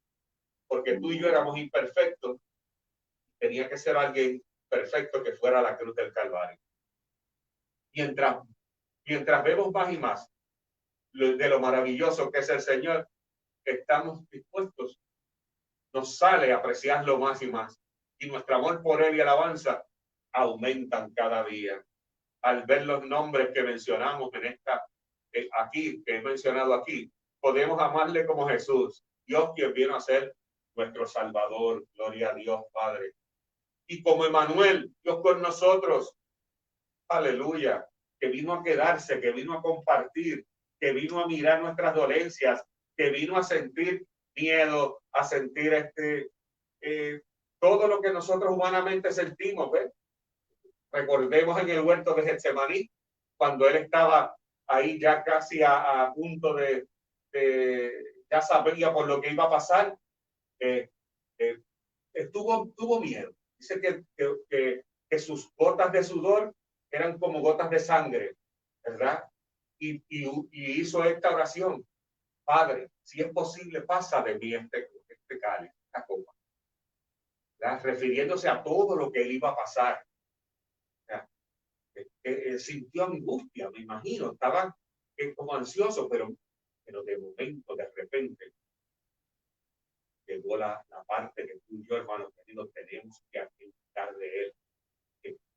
porque tú y yo éramos imperfectos. Tenía que ser alguien perfecto que fuera a la cruz del Calvario. Mientras vemos más y más de lo maravilloso que es el Señor, estamos dispuestos, nos sale a apreciarlo más y más. Y nuestro amor por Él y alabanza aumentan cada día. Al ver los nombres que mencionamos en aquí, que he mencionado aquí, podemos amarle como Jesús, Dios quien vino a ser nuestro Salvador, gloria a Dios Padre. Y como Emmanuel, Dios con nosotros, aleluya, que vino a quedarse, que vino a compartir, que vino a mirar nuestras dolencias, que vino a sentir miedo, a sentir todo lo que nosotros humanamente sentimos, ¿ves? Recordemos en el huerto de Getsemaní, cuando él estaba ahí ya casi a punto ya sabía por lo que iba a pasar, tuvo miedo. Dice que sus gotas de sudor eran como gotas de sangre, ¿verdad? Y hizo esta oración: Padre, si es posible, pasa de mí este cáliz, esta copa, ¿verdad? Refiriéndose a todo lo que él iba a pasar. Sintió angustia, me imagino, estaba como ansioso, pero de momento, de repente, llegó la parte que tú y yo, hermanos queridos, tenemos que aplicar de él,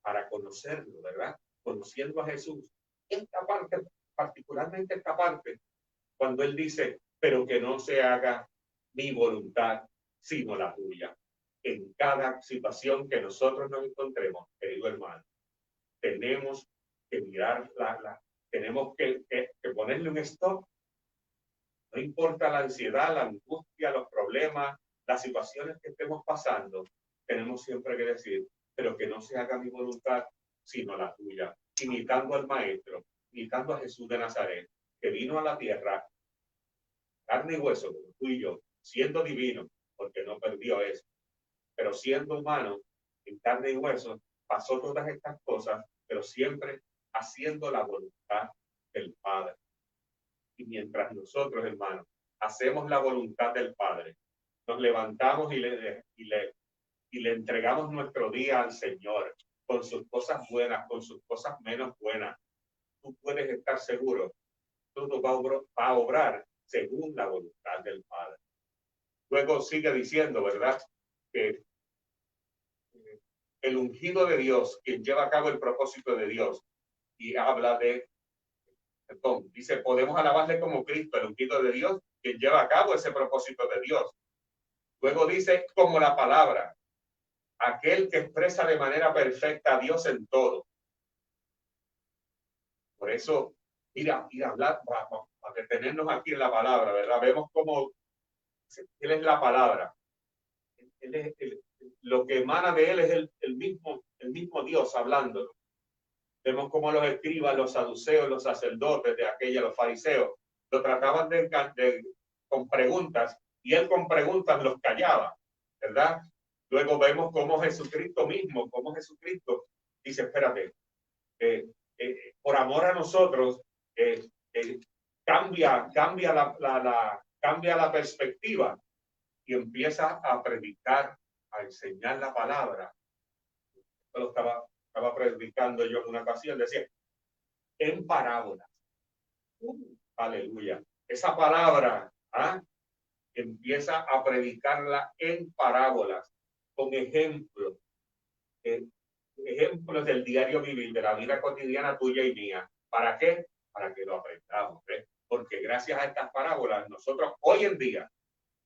para conocerlo, ¿verdad? Conociendo a Jesús. Esta parte, particularmente esta parte, cuando él dice, pero que no se haga mi voluntad, sino la tuya. En cada situación que nosotros nos encontremos, querido hermano, tenemos que mirar tenemos que ponerle un stop. No importa la ansiedad, la angustia, los problemas, las situaciones que estemos pasando, tenemos siempre que decir, pero que no se haga mi voluntad, sino la tuya. Imitando al Maestro, imitando a Jesús de Nazaret, que vino a la tierra, carne y hueso, como tú y yo, siendo divino, porque no perdió eso, pero siendo humano, en carne y hueso, pasó todas estas cosas, pero siempre haciendo la voluntad del Padre. Y mientras nosotros, hermanos, hacemos la voluntad del Padre, nos levantamos y le entregamos nuestro día al Señor, con sus cosas buenas, con sus cosas menos buenas, tú puedes estar seguro, todo va a obrar según la voluntad del Padre. Luego sigue diciendo, ¿verdad?, que el ungido de Dios, quien lleva a cabo el propósito de Dios, y habla dice, podemos alabarle como Cristo, el ungido de Dios, quien lleva a cabo ese propósito de Dios. Luego dice, como la palabra, aquel que expresa de manera perfecta a Dios en todo. Por eso, ir a hablar, a detenernos aquí en la palabra, ¿verdad? Vemos cómo Él es la palabra. Lo que emana de Él es el mismo Dios hablando. Vemos cómo los escribas, los saduceos, los sacerdotes de aquella, los fariseos, lo trataban con preguntas, y Él con preguntas los callaba, ¿verdad? Luego vemos cómo Jesucristo dice, espérate, por amor a nosotros, cambia la perspectiva y empieza a predicar, a enseñar la palabra. Esto lo estaba predicando yo en una ocasión, decía, en parábolas. Aleluya. Esa palabra, empieza a predicarla en parábolas, con ejemplos. Ejemplos del diario vivir, de la vida cotidiana tuya y mía. ¿Para qué? Para que lo aprendamos. Porque gracias a estas parábolas, nosotros hoy en día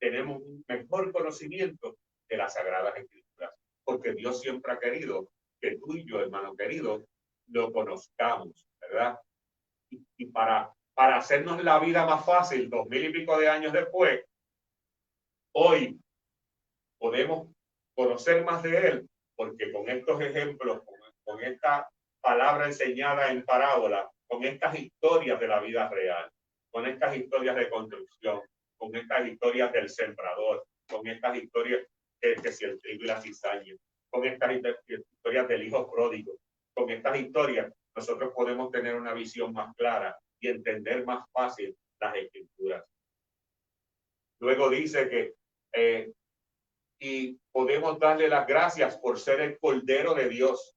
tenemos un mejor conocimiento de las Sagradas Escrituras, porque Dios siempre ha querido que tú y yo, hermano querido, lo conozcamos, ¿verdad? Y para hacernos la vida más fácil, 2000 y pico de años después, hoy podemos conocer más de Él, porque con estos ejemplos, con esta palabra enseñada en parábola, con estas historias de la vida real, con estas historias de construcción, con estas historias del sembrador, con estas historias que si el trigo y la cizaña, con estas historias del hijo pródigo, con estas historias nosotros podemos tener una visión más clara y entender más fácil las escrituras. Luego dice que y podemos darle las gracias por ser el Cordero de Dios,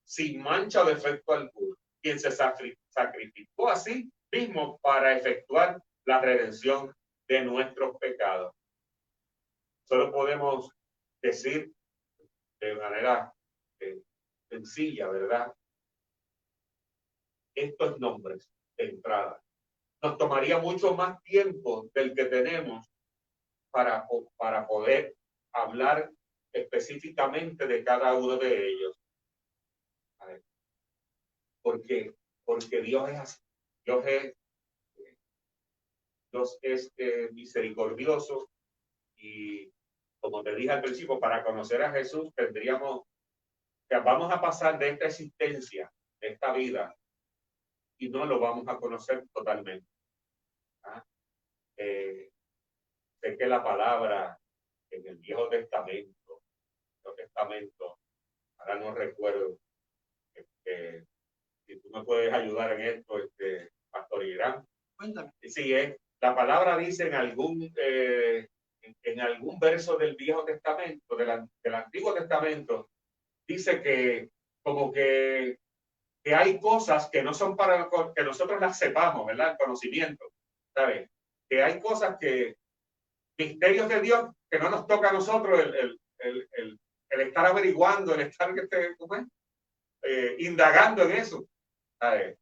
sin mancha o defecto alguno, quien se sacrificó a sí mismo para efectuar la redención de nuestros pecados. Solo podemos decir de manera sencilla, ¿verdad? Estos nombres de entrada. Nos tomaría mucho más tiempo del que tenemos para poder hablar específicamente de cada uno de ellos. Porque Dios es así. Dios es misericordioso, y como te dije al principio, para conocer a Jesús vamos a pasar de esta existencia, de esta vida, y no lo vamos a conocer totalmente. Sé que la palabra en el Viejo Testamento, ahora no recuerdo, si tú me puedes ayudar en esto, Pastor Irán. Cuéntame. Sí, la palabra dice en algún verso del Viejo Testamento, del Antiguo Testamento, dice que como que hay cosas que no son para que nosotros las sepamos, ¿verdad? El conocimiento, ¿sabes? Que hay cosas misterios de Dios que no nos toca a nosotros el estar averiguando, el estar indagando en eso, ¿sabes?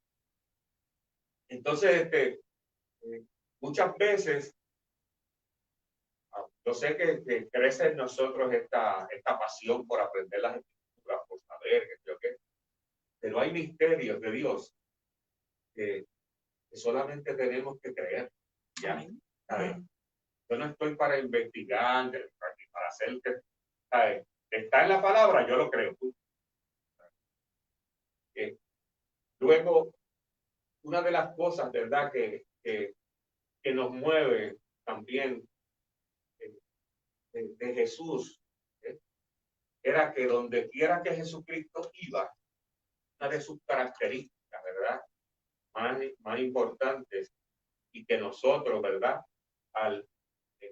Entonces, muchas veces, yo sé que crece en nosotros esta pasión por aprender las escrituras, por saber qué, pero hay misterios de Dios que solamente tenemos que creer. ¿Ya? ¿Sabes? Yo no estoy para investigar, para hacer que, ¿sabes? Está en la palabra, yo lo creo. Luego, una de las cosas, ¿verdad?, que nos mueve también de Jesús, era que donde quiera que Jesucristo iba, una de sus características, ¿verdad?, más importantes, y que nosotros, ¿verdad?,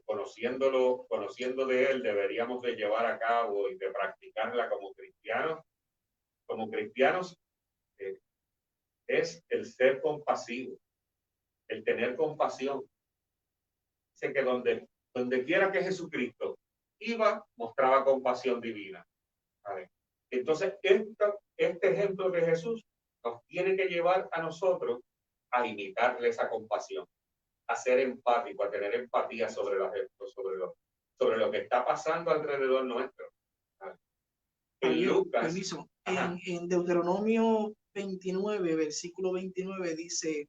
conociendo de él, deberíamos de llevar a cabo y de practicarla como cristianos. Como cristianos, es el ser compasivo, el tener compasión. Dice que donde quiera que Jesucristo iba, mostraba compasión divina. ¿Vale? Entonces, este ejemplo de Jesús nos tiene que llevar a nosotros a imitarle esa compasión, a ser empático, a tener empatía sobre lo que está pasando alrededor nuestro. ¿Vale? En Lucas, permiso, en Deuteronomio 29, versículo 29 dice,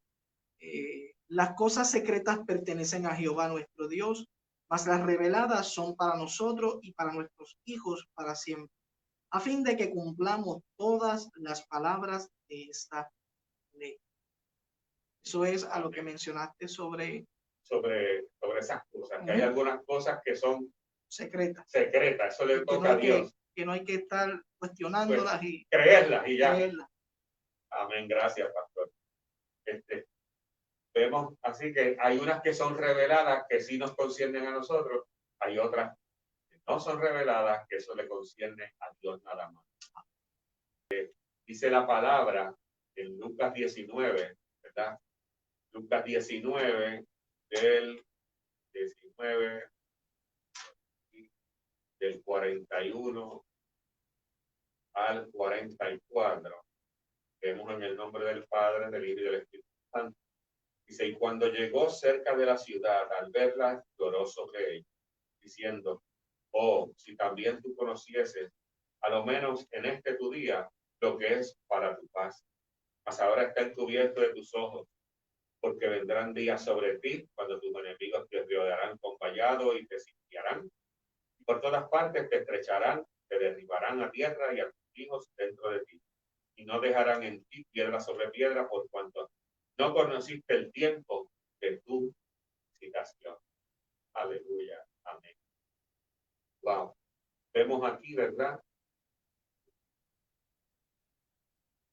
las cosas secretas pertenecen a Jehová nuestro Dios, mas las reveladas son para nosotros y para nuestros hijos para siempre, a fin de que cumplamos todas las palabras de esta ley. Eso es a lo que mencionaste sobre esas cosas, que hay algunas cosas que son secretas, eso le toca a Dios. Que no hay que estar cuestionándolas, pues, y creerlas y ya. Creerlas. Amén, gracias, pastor. Vemos así que hay unas que son reveladas que sí nos conciernen a nosotros, hay otras que no son reveladas, que eso le concierne a Dios nada más. Dice la palabra en Lucas 19, ¿verdad? Lucas 19, del 19, del 41 al 44. Vemos en el nombre del Padre, del Hijo y del Espíritu Santo. Dice, y cuando llegó cerca de la ciudad, al verla, lloró sobre ella, diciendo, oh, si también tú conocieses, a lo menos en este tu día, lo que es para tu paz. Mas ahora está encubierto de tus ojos, porque vendrán días sobre ti, cuando tus enemigos te rodearán con vallado y te sitiarán. Y por todas partes te estrecharán, te derribarán a tierra y a tus hijos dentro de ti. Y no dejarán en ti piedra sobre piedra, por cuanto no conociste el tiempo de tu visitación. Aleluya. Amén. Wow. Vemos aquí, ¿verdad?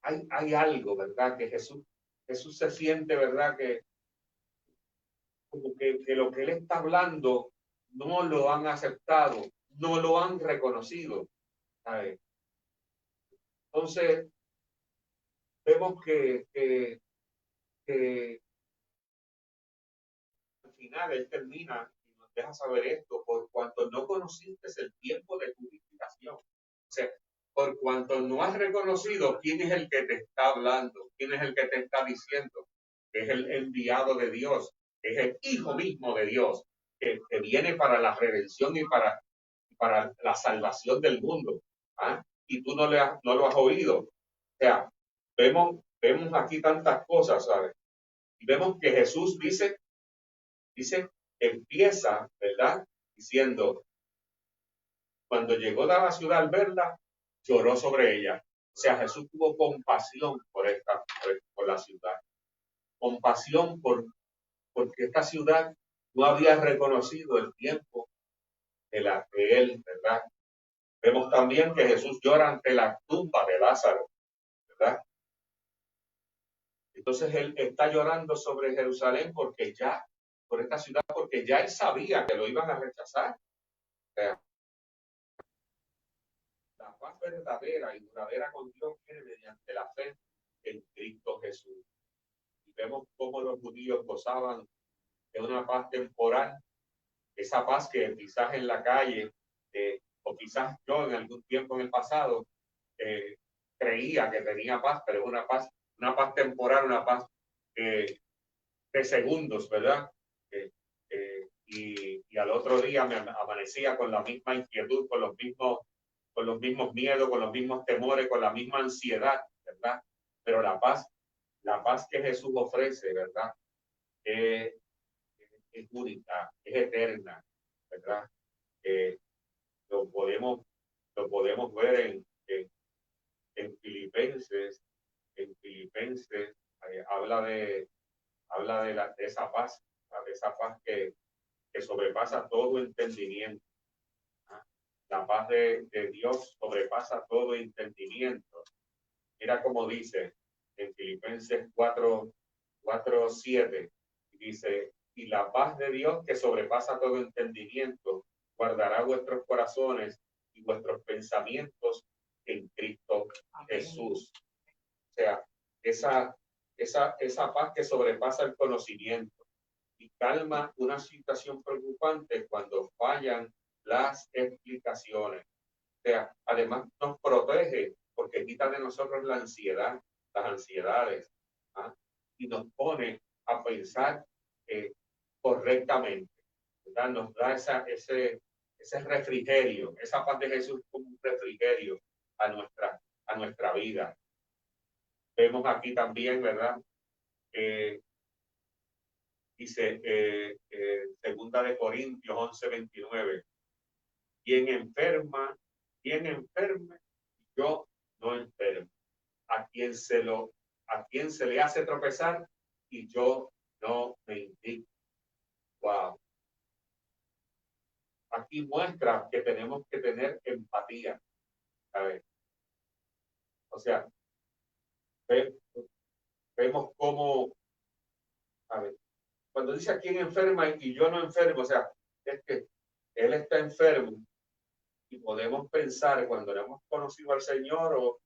Hay algo, ¿verdad? Que Jesús se siente, ¿verdad? Que como que lo que él está hablando no lo han aceptado, no lo han reconocido, ¿sabes? Entonces, vemos que al final él termina y nos deja saber esto, por cuanto no conociste el tiempo de tu visitación. O sea, por cuanto no has reconocido quién es el que te está hablando, quién es el que te está diciendo, que es el enviado de Dios, que es el Hijo mismo de Dios, que viene para la redención y para la salvación del mundo. ¿Ah? Y tú no lo has oído. O sea, vemos aquí tantas cosas, ¿sabes? Y vemos que Jesús dice, empieza, ¿verdad? Diciendo, cuando llegó a la ciudad al verla, lloró sobre ella. O sea, Jesús tuvo compasión por la ciudad. Compasión porque esta ciudad no había reconocido el tiempo de él, ¿verdad? Vemos también que Jesús llora ante la tumba de Lázaro, ¿verdad? Entonces él está llorando sobre Jerusalén por esta ciudad, porque ya él sabía que lo iban a rechazar. O sea, la paz verdadera y duradera con Dios viene mediante la fe en Cristo Jesús. Y vemos cómo los judíos gozaban de una paz temporal, esa paz que quizás en la calle, o quizás yo en algún tiempo en el pasado, creía que tenía paz, pero es una paz temporal, una paz de segundos, ¿verdad? Y al otro día me amanecía con la misma inquietud, con los mismos miedos, con los mismos temores, con la misma ansiedad, ¿verdad? Pero la paz que Jesús ofrece, ¿verdad? Es única, es eterna, ¿verdad? Lo podemos ver en Filipenses. En Filipenses habla de esa paz, de esa paz que sobrepasa todo entendimiento. ¿Ah? La paz de Dios sobrepasa todo entendimiento. Mira cómo dice en Filipenses 4:7, dice, y la paz de Dios que sobrepasa todo entendimiento guardará vuestros corazones y vuestros pensamientos en Cristo Jesús. O sea, esa paz que sobrepasa el conocimiento y calma una situación preocupante cuando fallan las explicaciones. O sea, además nos protege porque quita de nosotros la ansiedad, las ansiedades, ¿ah? Y nos pone a pensar correctamente, ¿verdad? Nos da ese refrigerio, esa paz de Jesús como un refrigerio a nuestra vida. Vemos aquí también, ¿verdad? Dice segunda de Corintios 11:29, quien enferme, yo no enfermo. A quien se le hace tropezar y yo no me indigno. Wow. Aquí muestra que tenemos que tener empatía. ¿Sabes? O sea, vemos cómo, a ver, cuando dice a quien enferma y yo no enfermo, o sea, es que él está enfermo y podemos pensar cuando le hemos conocido al Señor o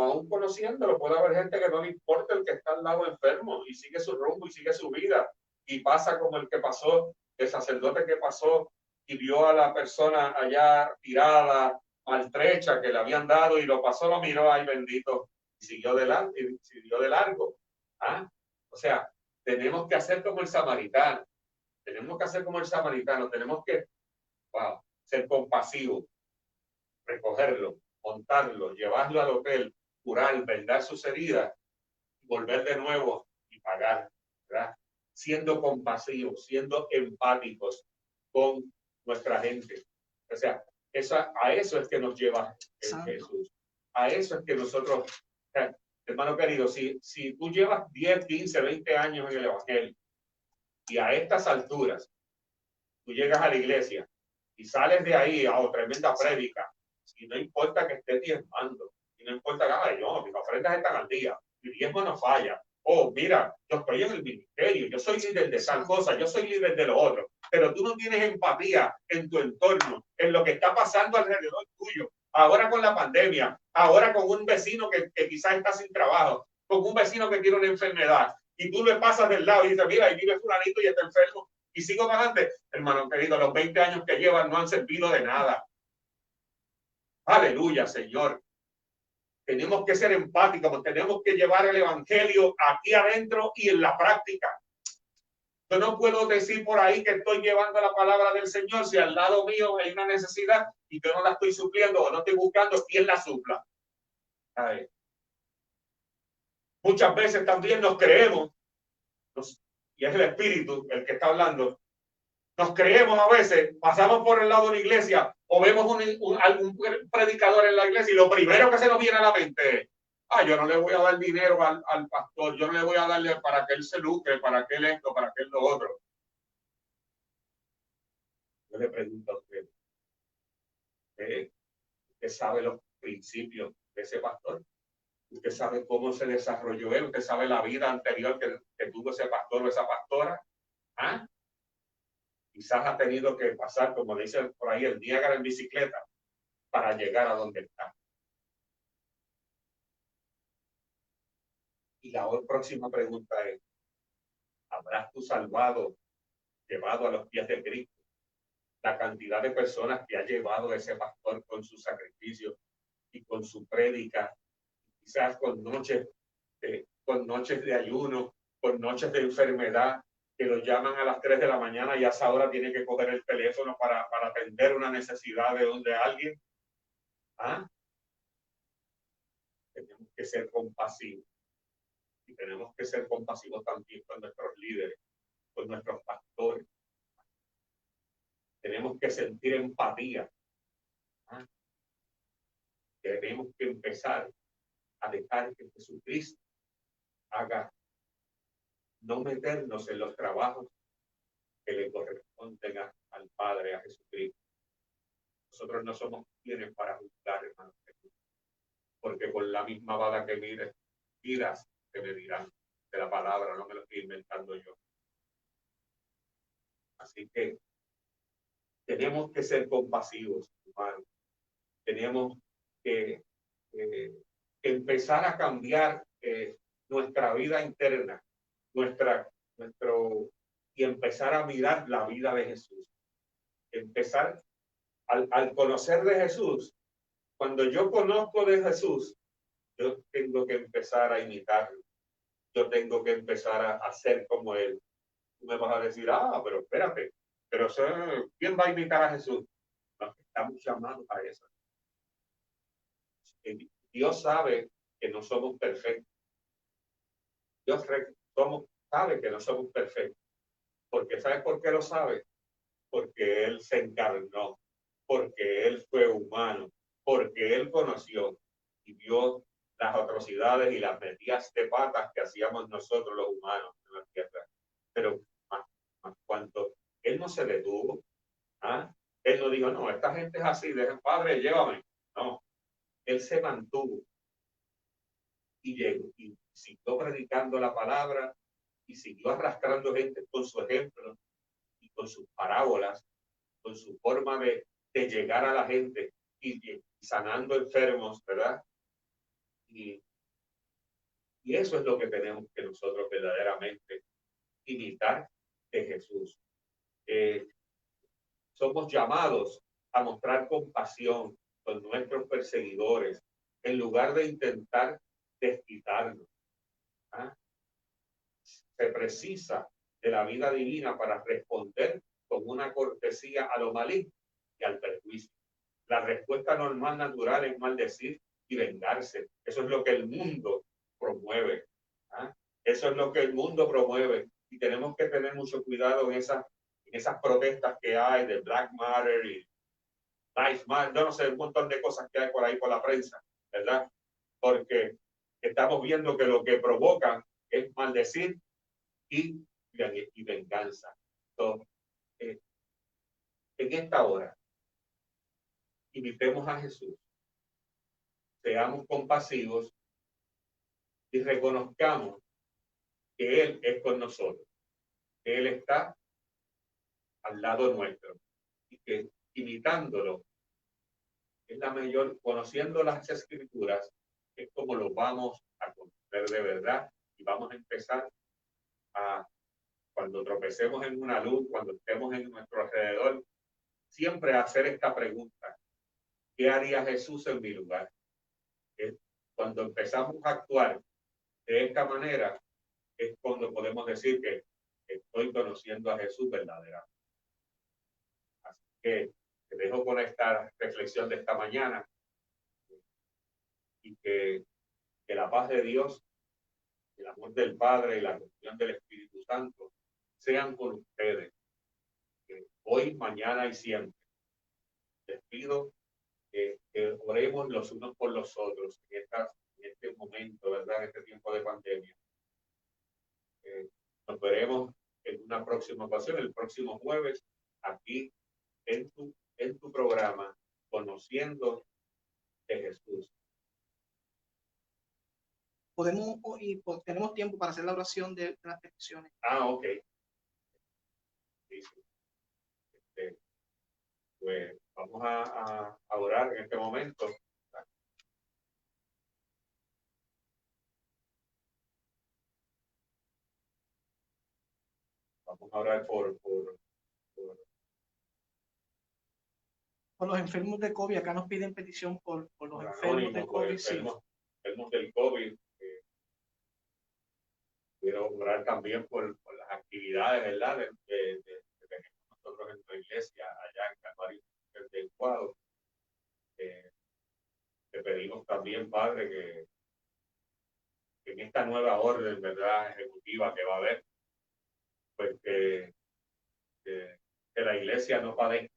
aún conociéndolo, puede haber gente que no le importa el que está al lado enfermo y sigue su rumbo y sigue su vida y pasa como el que pasó, el sacerdote que pasó y vio a la persona allá tirada, maltrecha, que le habían dado y lo pasó, lo miró, ay bendito, y siguió de largo. ¿Ah? O sea, tenemos que hacer como el samaritano. Tenemos que hacer como el samaritano. Tenemos que ser compasivos, recogerlo, montarlo, llevarlo al hotel, curar, vendar sus heridas, volver de nuevo y pagar, ¿verdad? Siendo compasivos, siendo empáticos con nuestra gente. O sea, a eso es que nos lleva Jesús. A eso es que nosotros, hermano querido, si tú llevas 10, 15, 20 años en el Evangelio y a estas alturas tú llegas a la iglesia y sales de ahí a tremenda prédica, y no importa que estés diezmando, y no importa que mis ofrendas están al día, mi diezmo no falla. Oh, mira, yo estoy en el ministerio, yo soy líder de tal cosa, yo soy líder de lo otro, pero tú no tienes empatía en tu entorno, en lo que está pasando alrededor tuyo. Ahora con la pandemia, ahora con un vecino que quizás está sin trabajo, con un vecino que tiene una enfermedad, y tú le pasas del lado y dices, mira, ahí vive fulanito y está enfermo, y sigo para adelante. Hermano querido, los 20 años que llevan no han servido de nada. Aleluya, Señor. Tenemos que ser empáticos, tenemos que llevar el evangelio aquí adentro y en la práctica. Yo no puedo decir por ahí que estoy llevando la palabra del Señor si al lado mío hay una necesidad y yo no la estoy supliendo o no estoy buscando quién la supla. Muchas veces también nos creemos, y es el Espíritu el que está hablando, nos creemos a veces, pasamos por el lado de una iglesia o vemos algún predicador en la iglesia y lo primero que se nos viene a la mente es, yo no le voy a dar dinero al pastor, yo no le voy a darle para que él se lucre, para que él esto, para que él lo otro. Yo le pregunto a usted, ¿usted sabe los principios de ese pastor? ¿Usted sabe cómo se desarrolló él? ¿Usted sabe la vida anterior que tuvo ese pastor o esa pastora? Quizás ha tenido que pasar, como dice por ahí, el Niágara en bicicleta para llegar a donde está. Y la próxima pregunta es, ¿habrás tú salvado, llevado a los pies de Cristo la cantidad de personas que ha llevado ese pastor con su sacrificio y con su prédica? Quizás con noches de ayuno, con noches de enfermedad, que lo llaman a las 3 de la mañana y a esa hora tiene que coger el teléfono para atender una necesidad de alguien. Tenemos que ser compasivos. Y tenemos que ser compasivos también con nuestros líderes, con nuestros pastores. Tenemos que sentir empatía. Tenemos que empezar a dejar que Jesucristo haga, no meternos en los trabajos que le corresponden al Padre, a Jesucristo. Nosotros no somos quienes para juzgar, hermanos, porque con la misma vara que miras, te medirán. De la palabra, no me lo estoy inventando yo. Así que tenemos que ser compasivos, hermanos. Tenemos que empezar a cambiar nuestra vida interna, y empezar a mirar la vida de Jesús. Empezar al conocer de Jesús. Cuando yo conozco de Jesús, yo tengo que empezar a imitarlo. Yo tengo que empezar a ser como él. Tú me vas a decir, pero espérate, pero ¿quién va a imitar a Jesús? Nos estamos llamados a eso. Dios sabe que no somos perfectos. Dios sabe que no somos perfectos. Porque ¿sabes por qué lo sabe? Porque Él se encarnó, porque Él fue humano, porque Él conoció y vio las atrocidades y las metidas de patas que hacíamos nosotros los humanos en la tierra. Pero más cuanto Él no se detuvo, Él no dijo, no, esta gente es así, dejen Padre, llévame. No, Él se mantuvo y llegó y siguió predicando la palabra y siguió arrastrando gente con su ejemplo y con sus parábolas, con su forma de llegar a la gente y sanando enfermos, ¿verdad? Y eso es lo que tenemos que nosotros verdaderamente imitar de Jesús. Somos llamados a mostrar compasión con nuestros perseguidores en lugar de intentar desquitarnos. se precisa de la vida divina para responder con una cortesía a lo maligno y al perjuicio. La respuesta normal, natural, es maldecir y vengarse. Eso es lo que el mundo promueve. ¿Ah? Eso es lo que el mundo promueve. Y tenemos que tener mucho cuidado en esas protestas que hay de Black Matter y Life Matter, no sé, un montón de cosas que hay por ahí por la prensa, ¿verdad? Porque estamos viendo que lo que provocan es maldecir y venganza. Entonces, en esta hora, imitemos a Jesús, seamos compasivos y reconozcamos que Él es con nosotros, que Él está al lado nuestro y que imitándolo es la mayor, conociendo las escrituras, es como lo vamos a conocer de verdad y vamos a empezar a, cuando tropecemos en una luz, cuando estemos en nuestro alrededor, siempre hacer esta pregunta: ¿qué haría Jesús en mi lugar? Cuando empezamos a actuar de esta manera, es cuando podemos decir que estoy conociendo a Jesús verdaderamente. Así que te dejo con esta reflexión de esta mañana y que la paz de Dios, el amor del Padre y la comunión del Espíritu Santo sean con ustedes hoy, mañana y siempre. Les pido que oremos los unos por los otros en este momento, ¿verdad? En este tiempo de pandemia. Nos veremos en una próxima ocasión, el próximo jueves, aquí en tu programa, Conociendo de Jesús. Tenemos tiempo para hacer la oración de las peticiones. Ok. Sí. Pues vamos a orar en este momento. Vamos a orar por los enfermos de COVID. Acá nos piden petición por los enfermos de COVID. Enfermos del COVID. Quiero orar también por las actividades, ¿verdad? Que tenemos nosotros en la iglesia allá en Calvario del Ecuador. Te pedimos también, Padre, que en esta nueva orden, ¿verdad?, ejecutiva que va a haber, pues que la iglesia no padezca,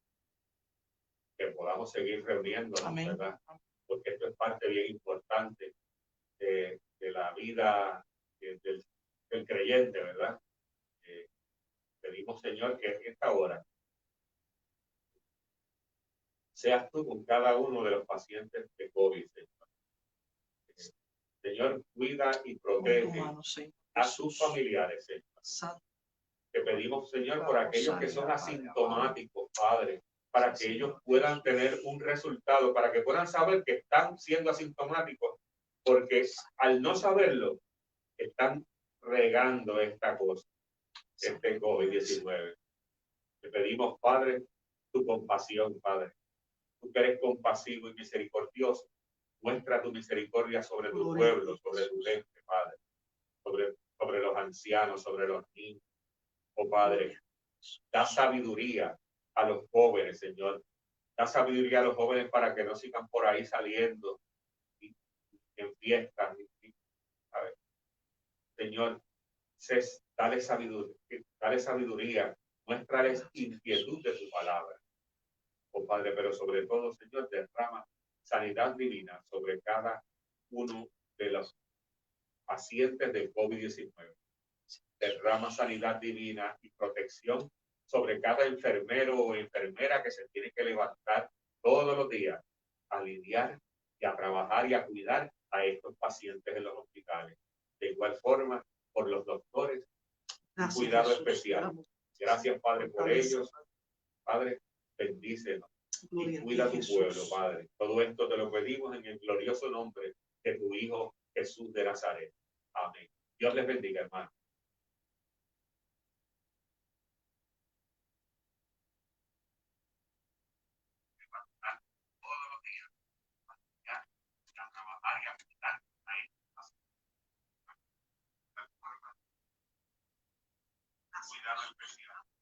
que podamos seguir reuniéndonos, amén, ¿verdad? Porque esto es parte bien importante de la vida del creyente, ¿verdad? Pedimos, Señor, que en esta hora seas tú con cada uno de los pacientes de COVID, Señor. Señor, cuida y protege a sus familiares, Señor. Te pedimos, Señor, por aquellos que son asintomáticos, Padre, para que ellos puedan tener un resultado, para que puedan saber que están siendo asintomáticos, porque al no saberlo, están regando esta cosa, este COVID-19. Te pedimos, Padre, tu compasión, Padre. Tú que eres compasivo y misericordioso, muestra tu misericordia sobre tu pueblo, sobre tu gente, Padre, sobre los ancianos, sobre los niños. Oh Padre, da sabiduría a los jóvenes, Señor. Da sabiduría a los jóvenes para que no sigan por ahí saliendo en fiestas. Señor, dale sabiduría, muéstrales inquietud de tu palabra. Oh Padre, pero sobre todo, Señor, derrama sanidad divina sobre cada uno de los pacientes del COVID-19. Derrama sanidad divina y protección sobre cada enfermero o enfermera que se tiene que levantar todos los días a lidiar y a trabajar y a cuidar a estos pacientes en los hospitales. De igual forma, por los doctores, un cuidado especial. Gracias, Padre, por ellos. Padre, bendícenos y cuida tu pueblo, Padre. Todo esto te lo pedimos en el glorioso nombre de tu Hijo Jesús de Nazaret. Amén. Dios les bendiga, hermano. cristiano especial.